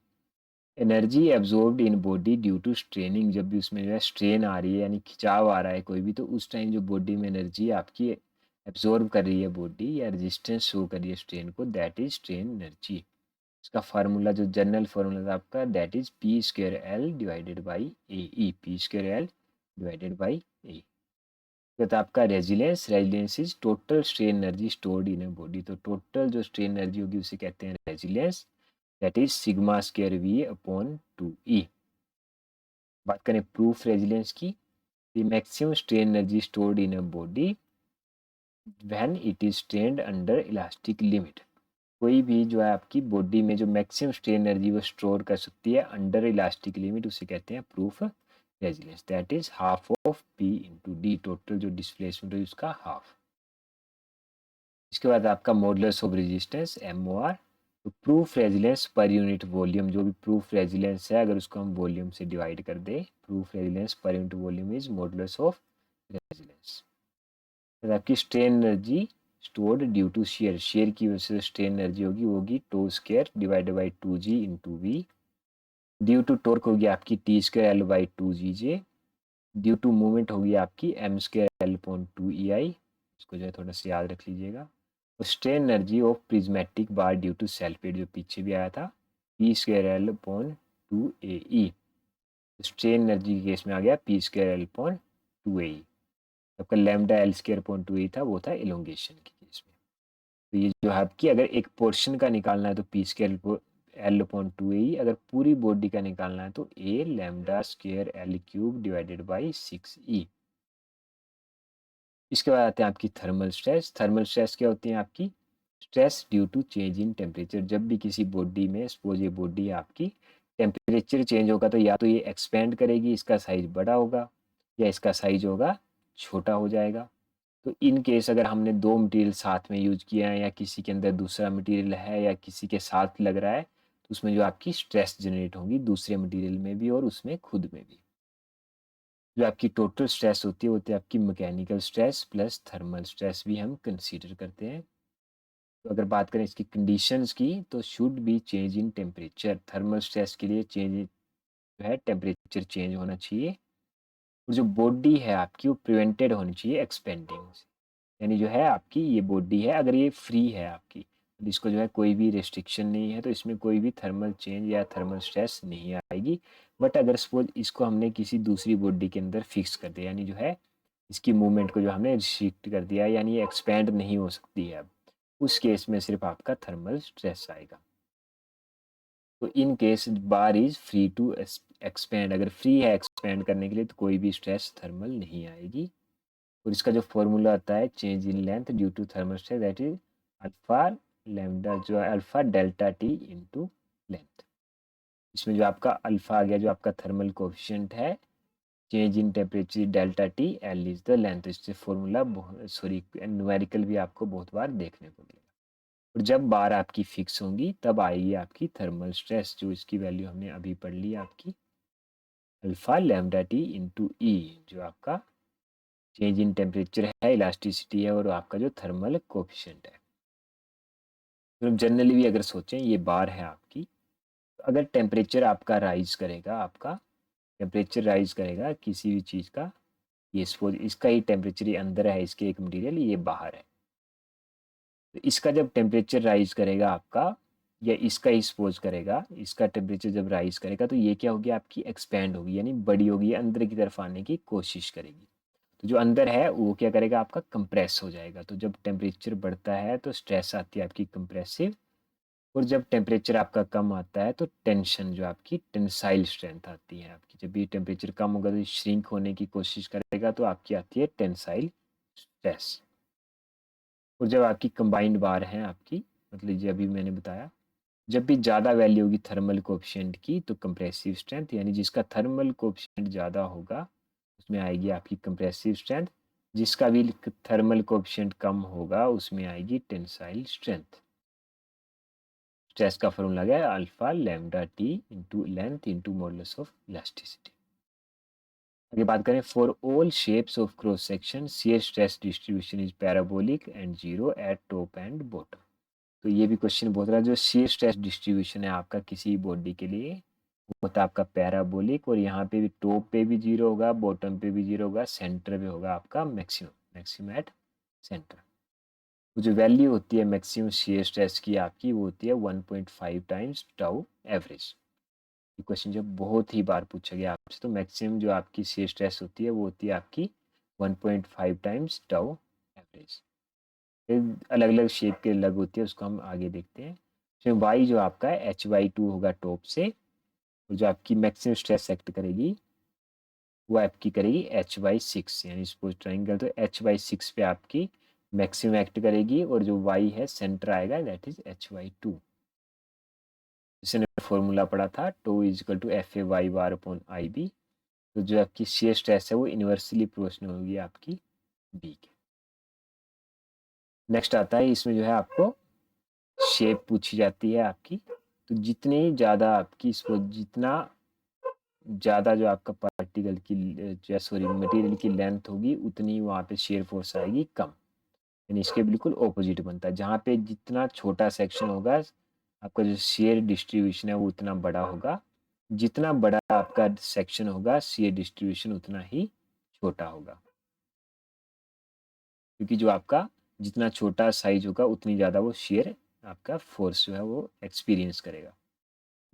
Speaker 1: Energy absorbed in body due to straining. जब भी उसमें जो है स्ट्रेन आ रही है, यानी खिंचाव आ रहा है कोई भी, तो उस टाइम जो बॉडी में एनर्जी आपकी एब्जॉर्ब कर रही है बॉडी, या रेजिस्टेंस शो कर रही है स्ट्रेन को, दैट इज स्ट्रेन एनर्जी। इसका फार्मूला जो जनरल फार्मूला था आपका, that is P square L divided by A E, P square L divided by A. तो आपका resilience, resilience is total strain energy stored in a body. तो total जो strain energy होगी उसे कहते हैं resilience, that is sigma square V upon 2e। बात करें प्रूफ रेजिलेंस की, the maximum strain energy stored in a body when it is strained under elastic limit. कोई भी जो है आपकी बॉडी में जो मैक्सिमम स्ट्रेन एनर्जी वो स्टोर कर सकती है अंडर इलास्टिक लिमिट, उसे कहते हैं proof resilience, that is half of P into D. Total जो डिस्प्लेसमेंट है उसका हाफ। इसके बाद आपका modulus of resistance M O R. तो प्रूफ रेजिलेंस पर यूनिट वॉल्यूम, जो भी प्रूफ रेजिलेंस है अगर उसको हम वॉल्यूम से डिवाइड कर दें, प्रूफ रेजिलेंस पर unit volume is modulus of resilience. फिर आपकी strain energy stored due to shear, shear की वजह से स्ट्रेन एनर्जी होगी tau square divided by 2g into V. Due to torque होगी आपकी T square L by 2gj। Due to movement होगी आपकी M square L point 2ei। इसको जो है थोड़ा सा याद रख लीजिएगा। Strain energy of prismatic bar due to self weight, जो पीछे भी आया था, P square L upon 2ae। Strain energy के केस में आ गया P square L upon 2ae। आपका lambda L square upon 2ae था, वो था एलोंगेशन के केस में। तो ये जो आपकी अगर एक पोर्शन का निकालना है तो पी स्क्वायर L/2AE। अगर पूरी बॉडी का निकालना है तो A lambda square L³ divided by 6E। इसके बाद आते हैं आपकी थर्मल स्ट्रेस। थर्मल स्ट्रेस क्या होती है आपकी? Stress due to change in temperature. जब भी किसी बॉडी में, सपोज ये बॉडी है आपकी, टेम्परेचर चेंज होगा तो या तो ये एक्सपेंड करेगी, इसका साइज बड़ा होगा, या इसका साइज होगा छोटा हो जाएगा। तो इन केस अगर हमने दो मटेरियल साथ में यूज किया है, या किसी के अंदर दूसरा मटेरियल है, या किसी के साथ लग रहा है, तो उसमें जो आपकी स्ट्रेस जनरेट होगी दूसरे मटेरियल में भी और उसमें खुद में भी। जो आपकी टोटल स्ट्रेस होती है वो होती है आपकी mechanical stress plus thermal stress भी हम कंसीडर करते हैं। तो अगर बात करें इसकी कंडीशंस की, तो should be change in temperature. Thermal stress के लिए चेंज जो है टेम्परेचर चेंज होना चाहिए, और जो बॉडी है आपकी वो प्रिवेंटेड होनी चाहिए एक्सपेंडिंग से। यानी जो है आपकी ये बॉडी है, अगर ये फ्री है आपकी, तो इसको जो है कोई भी रिस्ट्रिक्शन नहीं है, तो इसमें कोई भी थर्मल चेंज या थर्मल स्ट्रेस नहीं आएगी। बट अगर सपोज इसको हमने किसी दूसरी बॉडी के अंदर फिक्स कर दिया, यानी जो है इसकी मूवमेंट को जो हमने रिस्ट्रिक्ट कर दिया, यानी ये एक्सपेंड नहीं हो सकती है अब, उस केस में सिर्फ आपका थर्मल स्ट्रेस आएगा। तो in case bar is free to expand. अगर फ्री है एक्सपेंड करने के लिए तो कोई भी स्ट्रेस थर्मल नहीं आएगी। और इसका जो फॉर्मूला आता है change in length due to thermal stress, that is alpha lambda, जो है alpha delta T into length. इसमें जो आपका अल्फा आ गया, जो आपका थर्मल कोफिशिएंट है, change in temperature delta T, L is the length. इससे फॉर्मूला सॉरी न्यूमेरिकल भी आपको बहुत बार देखने को मिलेगा। और जब बार आपकी फिक्स होंगी तब आएगी आपकी थर्मल स्ट्रेस, जो इसकी वैल्यू हमने अभी पढ़ ली आपकी अल्फा लैम्डा टी इंटू ई, जो आपका चेंज इन टेम्परेचर है, इलास्टिसिटी है, और आपका जो थर्मल कोफिशिएंट है। तो जनरली भी अगर सोचें ये बार है आपकी, तो अगर टेम्परेचर आपका राइज करेगा, आपका टेम्परेचर राइज करेगा किसी भी चीज़ का, ये सपोज इसका ही टेम्परेचर ये अंदर है, इसके एक मटेरियल ये बाहर है, तो इसका जब टेम्परेचर राइज करेगा आपका, या इसका ही सपोज करेगा, इसका टेम्परेचर जब राइज करेगा तो ये क्या होगी आपकी एक्सपेंड होगी, यानी बड़ी होगी, अंदर की तरफ आने की कोशिश करेगी। तो जो अंदर है वो क्या करेगा आपका कंप्रेस हो जाएगा। तो जब टेम्परेचर बढ़ता है तो स्ट्रेस आती है आपकी कंप्रेसिव, और जब टेम्परेचर आपका कम आता है तो टेंशन, जो आपकी टेंसाइल स्ट्रेंथ आती है आपकी। जब भी टेम्परेचर कम होगा तो श्रिंक होने की कोशिश करेगा, तो आपकी आती है टेंसाइल स्ट्रेस। और जब आपकी कंबाइंड बार है आपकी, मतलब जो अभी मैंने बताया, जब भी ज़्यादा वैल्यू होगी थर्मल कोएफिशिएंट की तो कंप्रेसिव स्ट्रेंथ, यानी जिसका थर्मल कोएफिशिएंट ज़्यादा होगा उसमें आएगी आपकी कंप्रेसिव स्ट्रेंथ, जिसका भी थर्मल कोएफिशिएंट कम होगा उसमें आएगी टेंसाइल स्ट्रेंथ। स्ट्रेस का फॉर्मूला गया alpha lambda T into length into modulus of elasticity. आगे बात करें, for all shapes of cross section shear stress distribution is parabolic and zero eight top and bottom. तो ये भी क्वेश्चन बहुत रहा है। जो शियर स्ट्रेस डिस्ट्रीब्यूशन है आपका किसी बॉडी के लिए वो होता है आपका पैराबोलिक, और यहाँ पे भी टॉप पे भी जीरो होगा, बॉटम पे भी जीरो होगा, सेंटर पे होगा आपका मैक्सिमम, मैक्सिमम एट सेंटर। तो जो वैल्यू होती है मैक्सिमम शियर स्ट्रेस की आपकी वो होती है 1.5 टाइम्स टाउ एवरेज। ये क्वेश्चन जो बहुत ही बार पूछा गया आपसे, तो मैक्सिमम जो आपकी शियर स्ट्रेस होती है वो होती है आपकी 1.5 टाइम्स टाउ एवरेज। अलग अलग शेप के अलग होती है, उसको हम आगे देखते हैं। इसमें वाई जो आपका है H/2 होगा टॉप से, और जो आपकी मैक्सिमम स्ट्रेस एक्ट करेगी वो आपकी करेगी H/6, यानी सपोज ट्राइंगल तो H/6 पे आपकी मैक्सिमम एक्ट करेगी, और जो वाई है सेंटर आएगा दैट इज H/2। जिसने फॉर्मूला पढ़ा था tau is equal to F A Y bar upon I B. तो जो आपकी शेयर स्ट्रेस है वो इन्वर्सली प्रोपोर्शनल होगी आपकी बी के। नेक्स्ट आता है, इसमें जो है आपको शेप पूछी जाती है आपकी। तो जितनी ज़्यादा आपकी इसको जितना ज़्यादा जो आपका पार्टिकल की सॉरी मटेरियल की लेंथ होगी उतनी वहाँ पे शेयर फोर्स आएगी कम। यानी इसके बिल्कुल ऑपोजिट बनता है। जहाँ पे जितना छोटा सेक्शन होगा आपका जो शेयर डिस्ट्रीब्यूशन है वो उतना बड़ा होगा, जितना बड़ा आपका सेक्शन होगा शेयर डिस्ट्रीब्यूशन उतना ही छोटा होगा, क्योंकि जो आपका जितना छोटा साइज होगा उतनी ज़्यादा वो शेयर आपका फोर्स जो है वो एक्सपीरियंस करेगा।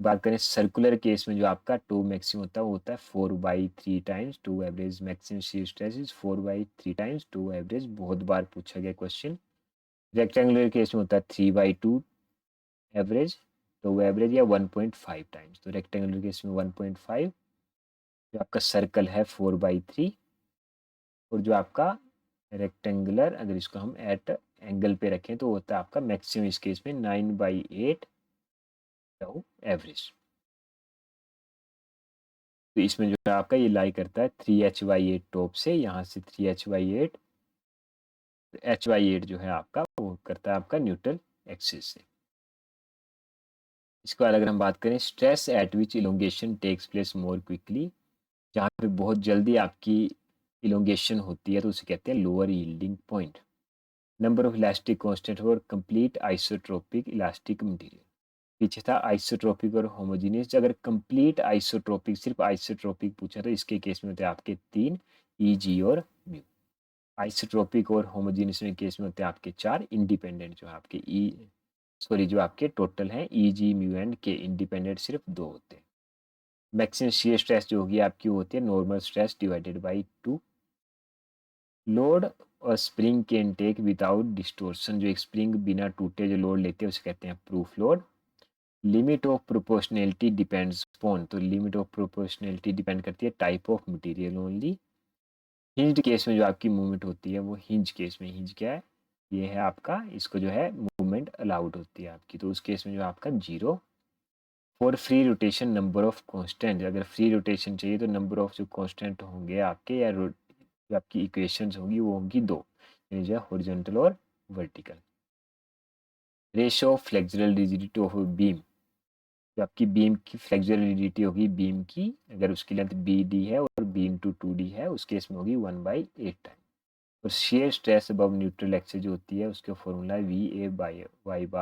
Speaker 1: बात करें सर्कुलर केस में जो आपका टो मैक्सिमम होता है वो होता है 4/3 times to average maximum shear stress is 4/3 times to average. बहुत बार पूछा गया क्वेश्चन। रेक्टेंगुलर केस में होता है 3/2 एवरेज, तो वो एवरेज या 1.5 टाइम्स। तो रेक्टेंगुलर केस में 1.5, जो आपका सर्कल है 4/3, और जो आपका रेक्टेंगुलर अगर इसको हम एट एंगल पे रखें तो होता है आपका मैक्सिमम इस केस में 9/8 टाउ एवरेज। तो इसमें जो है आपका ये लाई करता है 3h/8 टॉप से, यहाँ से 3h/8, h/8 जो है आपका वो करता है आपका न्यूट्रल एक्सिस से। इसके बाद अगर हम बात करें stress at which elongation takes place more quickly, जहाँ पे बहुत जल्दी आपकी इलोंगेशन होती है तो उसे कहते हैं lower yielding point. Number of elastic constant और कंप्लीट आइसोट्रोपिक इलास्टिक मटेरियल। पीछे था आइसोट्रोपिक और होमोजेनियस। अगर कंप्लीट आइसोट्रोपिक, सिर्फ आइसोट्रोपिक पूछा तो इसके केस में होते हैं आपके 3, ई, जी और म्यू। आइसोट्रोपिक और होमोजेनियस में केस में होते हैं आपके 4, इंडिपेंडेंट जो है आपके जो आपके टोटल हैं ई, जी, म्यू एंड के, इंडिपेंडेंट सिर्फ 2 होते हैं। मैक्सिमम शियर स्ट्रेस जो होगी आपकी होती है normal stress divided by 2। Load और spring can take without distortion, जो एक स्प्रिंग बिना टूटे जो लोड लेते हैं उसे कहते हैं proof load. Limit of proportionality depends upon, तो लिमिट ऑफ प्रोपोर्शनैलिटी डिपेंड करती है type of material only. Hinged case में जो आपकी मूवमेंट होती है वो हिंज केस में, हिंज क्या है, ये है आपका, इसको जो है मूवमेंट अलाउड होती है आपकी, तो उस केस में जो आपका 0। For free rotation number of constant, अगर फ्री रोटेशन चाहिए तो नंबर ऑफ जो कांस्टेंट होंगे आपके या जो आपकी इक्वेशंस होंगी वो होंगी 2, यानी जो है हॉरिजॉन्टल और vertical. Ratio of flexural rigidity of beam, जो आपकी बीम की फ्लेक्सुरल रिजिडिटी होगी बीम की, अगर उसकी लेंथ बी डी है और बी इंटू 2d है, उस केस में होगी 1/8 टाइम। और shear stress above neutral axis जो होती है उसका फॉर्मूला है VA/Y/IB।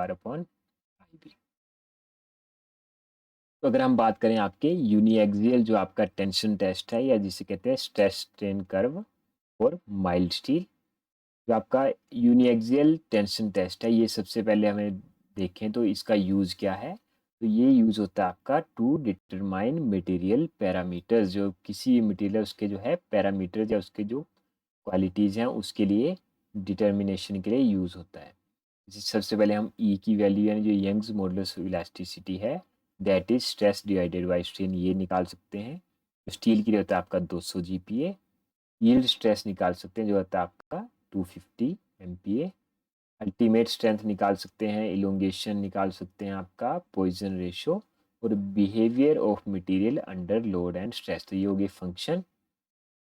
Speaker 1: तो अगर हम बात करें आपके यूनिएक्सियल जो आपका टेंशन टेस्ट है, या जिसे कहते हैं स्ट्रेस स्ट्रेन कर्व और माइल्ड स्टील, जो आपका यूनिएक्सियल टेंशन टेस्ट है, ये सबसे पहले हमें देखें तो इसका यूज़ क्या है। तो ये यूज़ होता है आपका टू डिटरमाइन मटेरियल पैरामीटर्स, जो किसी मटेरियल उसके जो है पैरामीटर्स या उसके जो क्वालिटीज़ हैं उसके लिए डिटर्मिनेशन के लिए यूज़ होता है। सबसे पहले हम ई की वैल्यू यानी जो यंग्स मॉडुलस ऑफ इलास्टिसिटी है, that is stress divided by strain, ये निकाल सकते हैं। स्टील के लिए होता है आपका 200 GPa। यील्ड स्ट्रेस निकाल सकते हैं जो होता है आपका 250 MPa। अल्टीमेट स्ट्रेंथ निकाल सकते हैं, इलोंगेशन निकाल सकते हैं आपका, पॉइजन रेशो, और behaviour of material under load and stress. तो ये हो गए फंक्शन।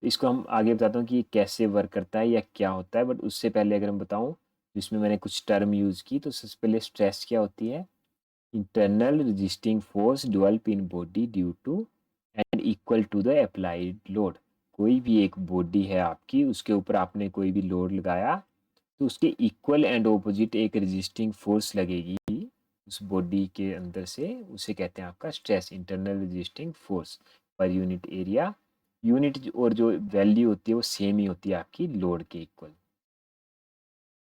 Speaker 1: इसको हम आगे बताता हूँ कि ये कैसे वर्क करता है या क्या होता है, बट उससे पहले अगर मैं बताऊँ जिसमें मैंने कुछ टर्म यूज़ की, तो सबसे पहले स्ट्रेस क्या होती है, internal resisting force develop in body due to and equal to the applied load. कोई भी एक बॉडी है आपकी, उसके ऊपर आपने कोई भी लोड लगाया तो उसके इक्वल एंड ऑपोजिट एक रेजिस्टिंग फोर्स लगेगी उस बॉडी के अंदर से, उसे कहते हैं आपका स्ट्रेस, इंटरनल रेजिस्टिंग फोर्स पर यूनिट एरिया। यूनिट और जो वैल्यू होती है वो सेम ही होती है आपकी लोड के इक्वल।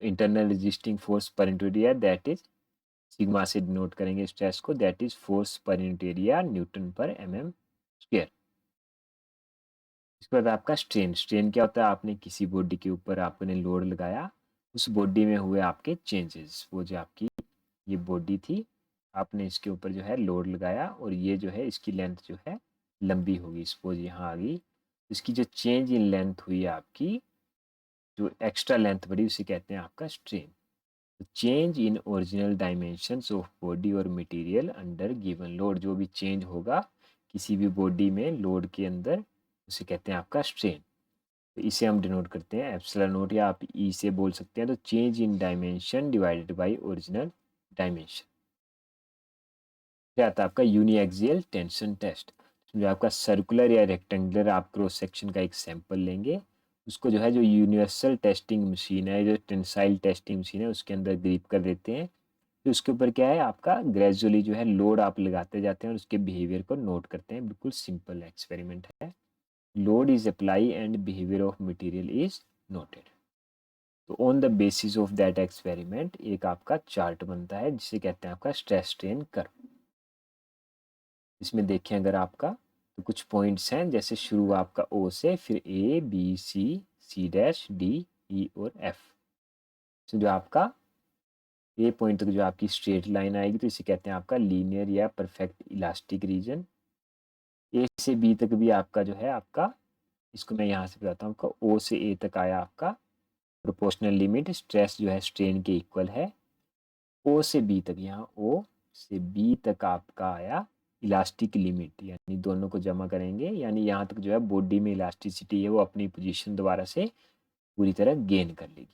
Speaker 1: इंटरनल रेजिस्टिंग फोर्स पर unit area that is sigma से डिनोट करेंगे स्ट्रेस को, दैट इज फोर्स पर यूनिट एरिया न्यूटन पर mm²। इसके बाद आपका स्ट्रेन, स्ट्रेन क्या होता है, आपने किसी बॉडी के ऊपर आपने लोड लगाया, उस बॉडी में हुए आपके चेंजेस, वो जो आपकी ये बॉडी थी, आपने इसके ऊपर जो है लोड लगाया और ये जो है इसकी लेंथ जो है लंबी होगी, सपोज यहाँ आ गई, इसकी जो चेंज इन लेंथ हुई आपकी, जो एक्स्ट्रा लेंथ बढ़ी उसे कहते हैं आपका strain. Change in original dimensions of body और मटेरियल अंडर गिवन लोड, जो भी चेंज होगा किसी भी बॉडी में लोड के अंदर उसे कहते हैं आपका स्ट्रेन। तो इसे हम डिनोट करते हैं एप्सिलॉन नोट, या आप ई से बोल सकते हैं। तो change in dimension divided by original dimension. क्या आता है आपका यूनिएक्सियल टेंशन टेस्ट, जो आपका सर्कुलर या रेक्टेंगुलर आप क्रॉस सेक्शन का एक सैंपल लेंगे, उसको जो है जो यूनिवर्सल टेस्टिंग मशीन है, जो टेंसाइल टेस्टिंग मशीन है, उसके अंदर ग्रिप कर देते हैं। तो उसके ऊपर क्या है आपका ग्रेजुअली जो है लोड आप लगाते जाते हैं और उसके बिहेवियर को नोट करते हैं। बिल्कुल सिंपल एक्सपेरिमेंट है। Load is apply and behaviour of material is noted. तो on the basis of that experiment एक आपका चार्ट बनता है जिसे कहते हैं आपका स्ट्रेस स्ट्रेन कर्व। इसमें देखें अगर आपका तो कुछ पॉइंट्स हैं, जैसे शुरू आपका ओ से, फिर A B C C dash D E और एफ। तो जो आपका ए पॉइंट तक जो आपकी स्ट्रेट लाइन आएगी तो इसे कहते हैं आपका लीनियर या परफेक्ट इलास्टिक रीजन। ए से बी तक भी आपका जो है आपका, इसको मैं यहाँ से बताता हूँ आपका, ओ से ए तक आया आपका प्रोपोर्शनल लिमिट, स्ट्रेस जो है स्ट्रेन के इक्वल है। ओ से बी तक, यहाँ ओ से बी तक आपका आया इलास्टिक लिमिट, यानी दोनों को जमा करेंगे, यानी यहाँ तक जो है बॉडी में इलास्टिसिटी है वो अपनी पोजीशन दोबारा से पूरी तरह गेन कर लेगी।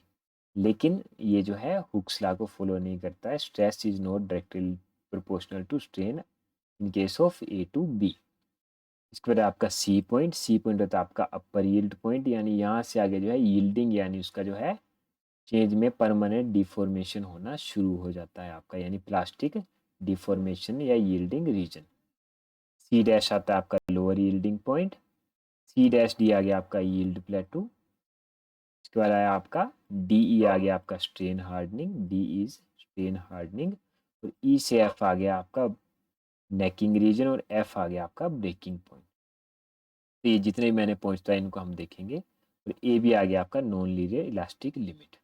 Speaker 1: लेकिन ये जो है हुक्स लॉ को फॉलो नहीं करता है। Stress is not directly proportional to strain in case of A to B. इसके बाद आपका सी पॉइंट होता है आपका अपर यील्ड पॉइंट, यानी यहाँ से आगे जो है यील्डिंग यानी उसका जो है चेंज में परमानेंट डिफॉर्मेशन होना शुरू हो जाता है आपका, यानी प्लास्टिक डिफॉर्मेशन या यील्डिंग रीजन। सी डैश आता है आपका lower yielding point. C dash D आ गया आपका यील्ड प्लेटू। इसके बाद आया आपका डी ई आ गया आपका strain hardening, D is strain hardening. और ई से एफ आ गया आपका नेकिंग रीजन, और एफ आ गया आपका ब्रेकिंग पॉइंट। तो ये जितने भी मैंने पॉइंट्स बताए इनको हम देखेंगे। और ए भी आ गया आपका नॉन लीनियर इलास्टिक लिमिट।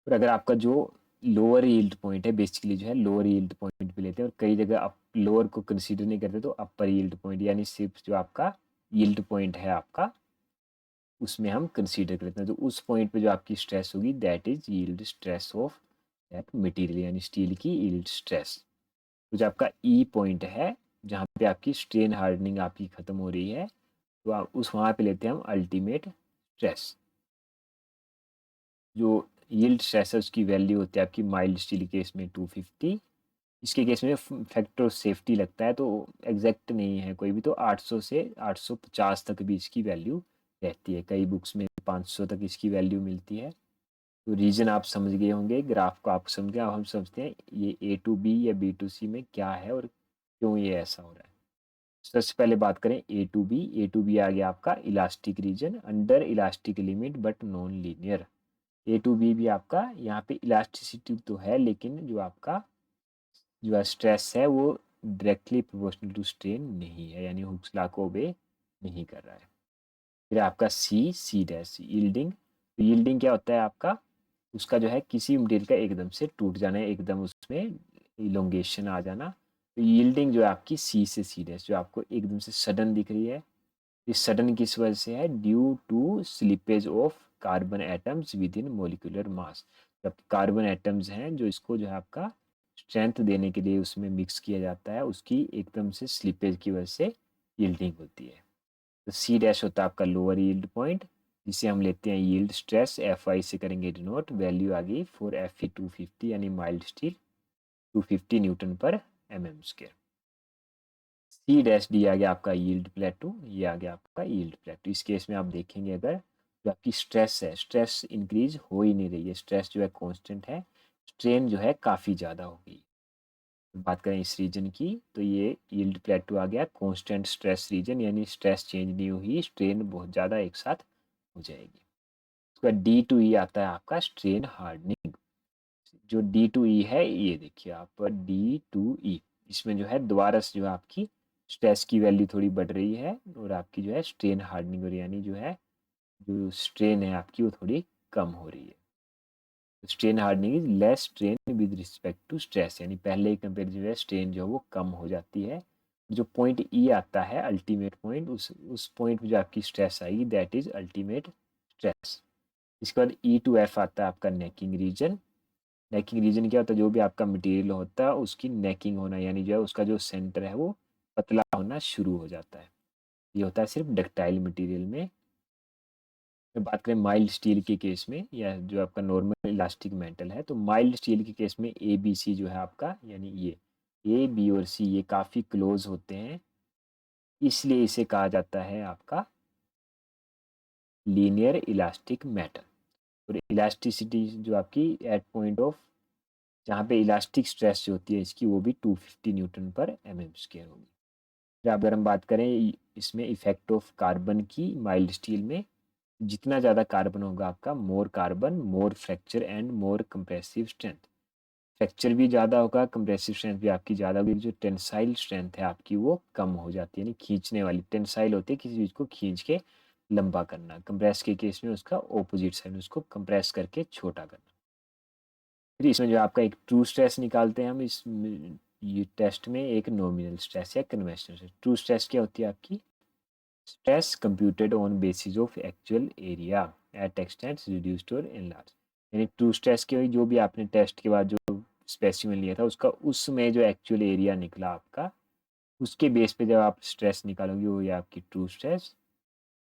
Speaker 1: और अगर आपका जो लोअर यील्ड पॉइंट है, बेसिकली जो है लोअर यील्ड पॉइंट पे लेते हैं, और कई जगह आप लोअर को कंसीडर नहीं करते तो अपर यील्ड पॉइंट, यानी सिर्फ जो आपका यील्ड पॉइंट है आपका उसमें हम कंसीडर करते हैं। तो उस पॉइंट पे जो आपकी स्ट्रेस होगी that is yield stress of that material, यानी स्टील की यील्ड स्ट्रेस। तो जो आपका ई पॉइंट है जहाँ पे आपकी स्ट्रेन हार्डनिंग आपकी खत्म हो रही है, तो आप उस वहाँ पे लेते हैं हम अल्टीमेट स्ट्रेस। जो यील्ड स्ट्रेस है उसकी वैल्यू होती है आपकी माइल्ड स्टील केस में 250। इसके केस में फैक्टर ऑफ सेफ्टी लगता है तो एग्जैक्ट नहीं है कोई भी, तो 800 से 850 तक भी इसकी वैल्यू रहती है। कई बुक्स में 500 तक इसकी वैल्यू मिलती है। तो रीजन आप समझ गए होंगे, ग्राफ को आप समझ गए। अब हम समझते हैं ये ए टू बी या बी टू सी में क्या है और क्यों ये ऐसा हो रहा है। सबसे पहले बात करें A to B. A to B आ गया आपका elastic region under elastic limit but non linear. A to B भी आपका यहाँ पे इलास्टिसिटी तो है, लेकिन जो आपका जो स्ट्रेस है वो डायरेक्टली प्रोपोर्शनल टू स्ट्रेन नहीं है, यानी हुक्स लॉ को ओबे नहीं कर रहा है। फिर आपका सी डैश यील्डिंग। तो यील्डिंग क्या होता है आपका, उसका जो है किसी मटेरियल का एकदम से टूट जाना है, एकदम उसमें इलोंगेशन आ जाना। तो यील्डिंग जो है आपकी सी डैश जो आपको एकदम से सडन दिख रही है, इस सडन किस वजह से है, due to slippage of carbon atoms within molecular mass. जब कार्बन एटम्स हैं जो इसको जो है आपका स्ट्रेंथ देने के लिए उसमें मिक्स किया जाता है, उसकी एकदम से स्लिपेज की वजह से यील्डिंग होती है। तो सी डैश होता है आपका लोअर यील्ड पॉइंट, जिसे हम लेते हैं यील्ड स्ट्रेस, एफ आई से करेंगे डिनोट। वैल्यू आ गई फॉर एफ ई 250 यानी माइल्ड स्टील 250 न्यूटन पर M M square. C dash D आ गया आपका यील्ड प्लेटू, ये आ गया आपका यील्ड प्लेटू। इस केस में आप देखेंगे अगर जो आपकी स्ट्रेस है, स्ट्रेस इंक्रीज हो ही नहीं रही है, स्ट्रेस जो है कांस्टेंट है, स्ट्रेन जो है काफ़ी ज़्यादा हो गई। बात करें इस रीजन की तो ये यील्ड प्लेटू आ गया कांस्टेंट स्ट्रेस रीजन, यानी स्ट्रेस चेंज नहीं हुई, स्ट्रेन बहुत ज़्यादा एक साथ हो जाएगी। उसके बाद डी टू ई आता है आपका स्ट्रेन हार्डनिंग। जो डी टू ई है ये देखिए आप डी टू ई, इसमें जो है दोबारा से जो है आपकी स्ट्रेस की वैल्यू थोड़ी बढ़ रही है और आपकी जो है स्ट्रेन हार्डनिंग हो रही है, यानी जो है जो स्ट्रेन है आपकी वो थोड़ी कम हो रही है। Strain hardening is less strain with respect to stress, यानी पहले कंपेरिजन में स्ट्रेन जो है वो कम हो जाती है। जो पॉइंट ई आता है अल्टीमेट पॉइंट, उस पॉइंट पे जो आपकी स्ट्रेस आएगी दैट इज अल्टीमेट स्ट्रेस। इसके बाद ई टू एफ आता है आपका नेकिंग रीजन। नेकिंग रीजन क्या होता है, जो भी आपका मटेरियल होता है उसकी नेकिंग होना, यानी जो है उसका जो सेंटर है वो पतला होना शुरू हो जाता है। ये होता है सिर्फ डक्टाइल मटेरियल में। बात करें माइल्ड स्टील के केस में या जो आपका नॉर्मल इलास्टिक मेटल है, तो माइल्ड स्टील के केस में ए बी सी जो है आपका, यानी ये ए बी और सी ये काफ़ी क्लोज होते हैं, इसलिए इसे कहा जाता है आपका लीनियर इलास्टिक मेटल। और इलास्टिसिटी जो आपकी एट पॉइंट ऑफ जहाँ पे इलास्टिक स्ट्रेस जो होती है इसकी वो भी 250 न्यूटन पर एम एम स्क्वायर होगी। फिर अगर हम बात करें इसमें इफेक्ट ऑफ कार्बन की माइल्ड स्टील में, जितना ज़्यादा कार्बन होगा आपका more carbon more fracture and more compressive strength. Fracture भी ज़्यादा होगा, कंप्रेसिव स्ट्रेंथ भी आपकी ज़्यादा होगी, जो टेंसाइल स्ट्रेंथ है आपकी वो कम हो जाती है, यानी खींचने वाली। टेंसाइल होती है किसी चीज़ को खींच के लंबा करना, कंप्रेस के केस में उसका ऑपोजिट साइड उसको कंप्रेस करके छोटा करना। फिर इसमें जो आपका एक ट्रू स्ट्रेस निकालते हैं हम इस ये टेस्ट में, एक नॉमिनल स्ट्रेस या कन्वेंशनल स्ट्रेस। ट्रू स्ट्रेस क्या होती है आपकी? Stress computed on basis of actual area at extents reduced और एनलार्ज। यानी ट्रू स्ट्रेस के जो भी आपने टेस्ट के बाद जो स्पेसिमेन लिया था उसका उसमें जो एक्चुअल एरिया निकला आपका, उसके बेस पे जब आप स्ट्रेस निकालोगे वो ये आपकी ट्रू स्ट्रेस।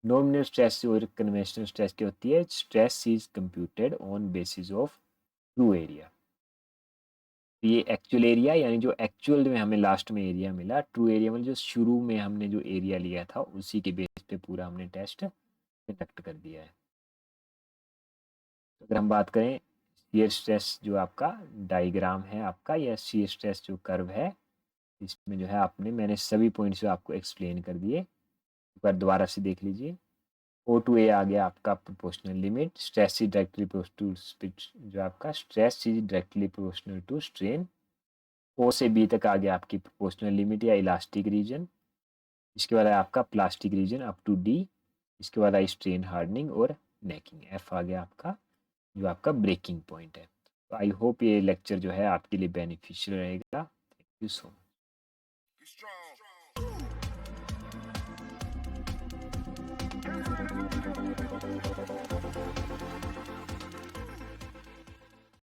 Speaker 1: नॉमिनल स्ट्रेस और कन्वेंशनल स्ट्रेस क्या होती है? Stress is computed on basis of true area. ये एक्चुअल एरिया यानी जो एक्चुअल में हमें लास्ट में एरिया मिला, ट्रू एरिया में जो शुरू में हमने जो एरिया लिया था उसी के बेस पे पूरा हमने टेस्ट कंडक्ट कर दिया है। तो अगर हम बात करें शियर स्ट्रेस जो आपका डायग्राम है आपका, या शियर स्ट्रेस जो कर्व है, इसमें जो है मैंने सभी पॉइंट्स आपको एक्सप्लेन कर दिए। एक बार दोबारा से देख लीजिए। ओ टू ए आ गया आपका proportional limit, stress is directly proportional जो आपका stress is directly proportional to strain. O से बी तक आ गया आपकी प्रोपोर्शनल लिमिट या इलास्टिक रीजन। इसके बाद है आपका plastic region up to D. इसके बाद आई स्ट्रेन हार्डनिंग और नेकिंग। एफ आ गया आपका जो आपका ब्रेकिंग पॉइंट है। तो आई होप ये लेक्चर जो है आपके लिए बेनिफिशियल रहेगा। Thank you so much.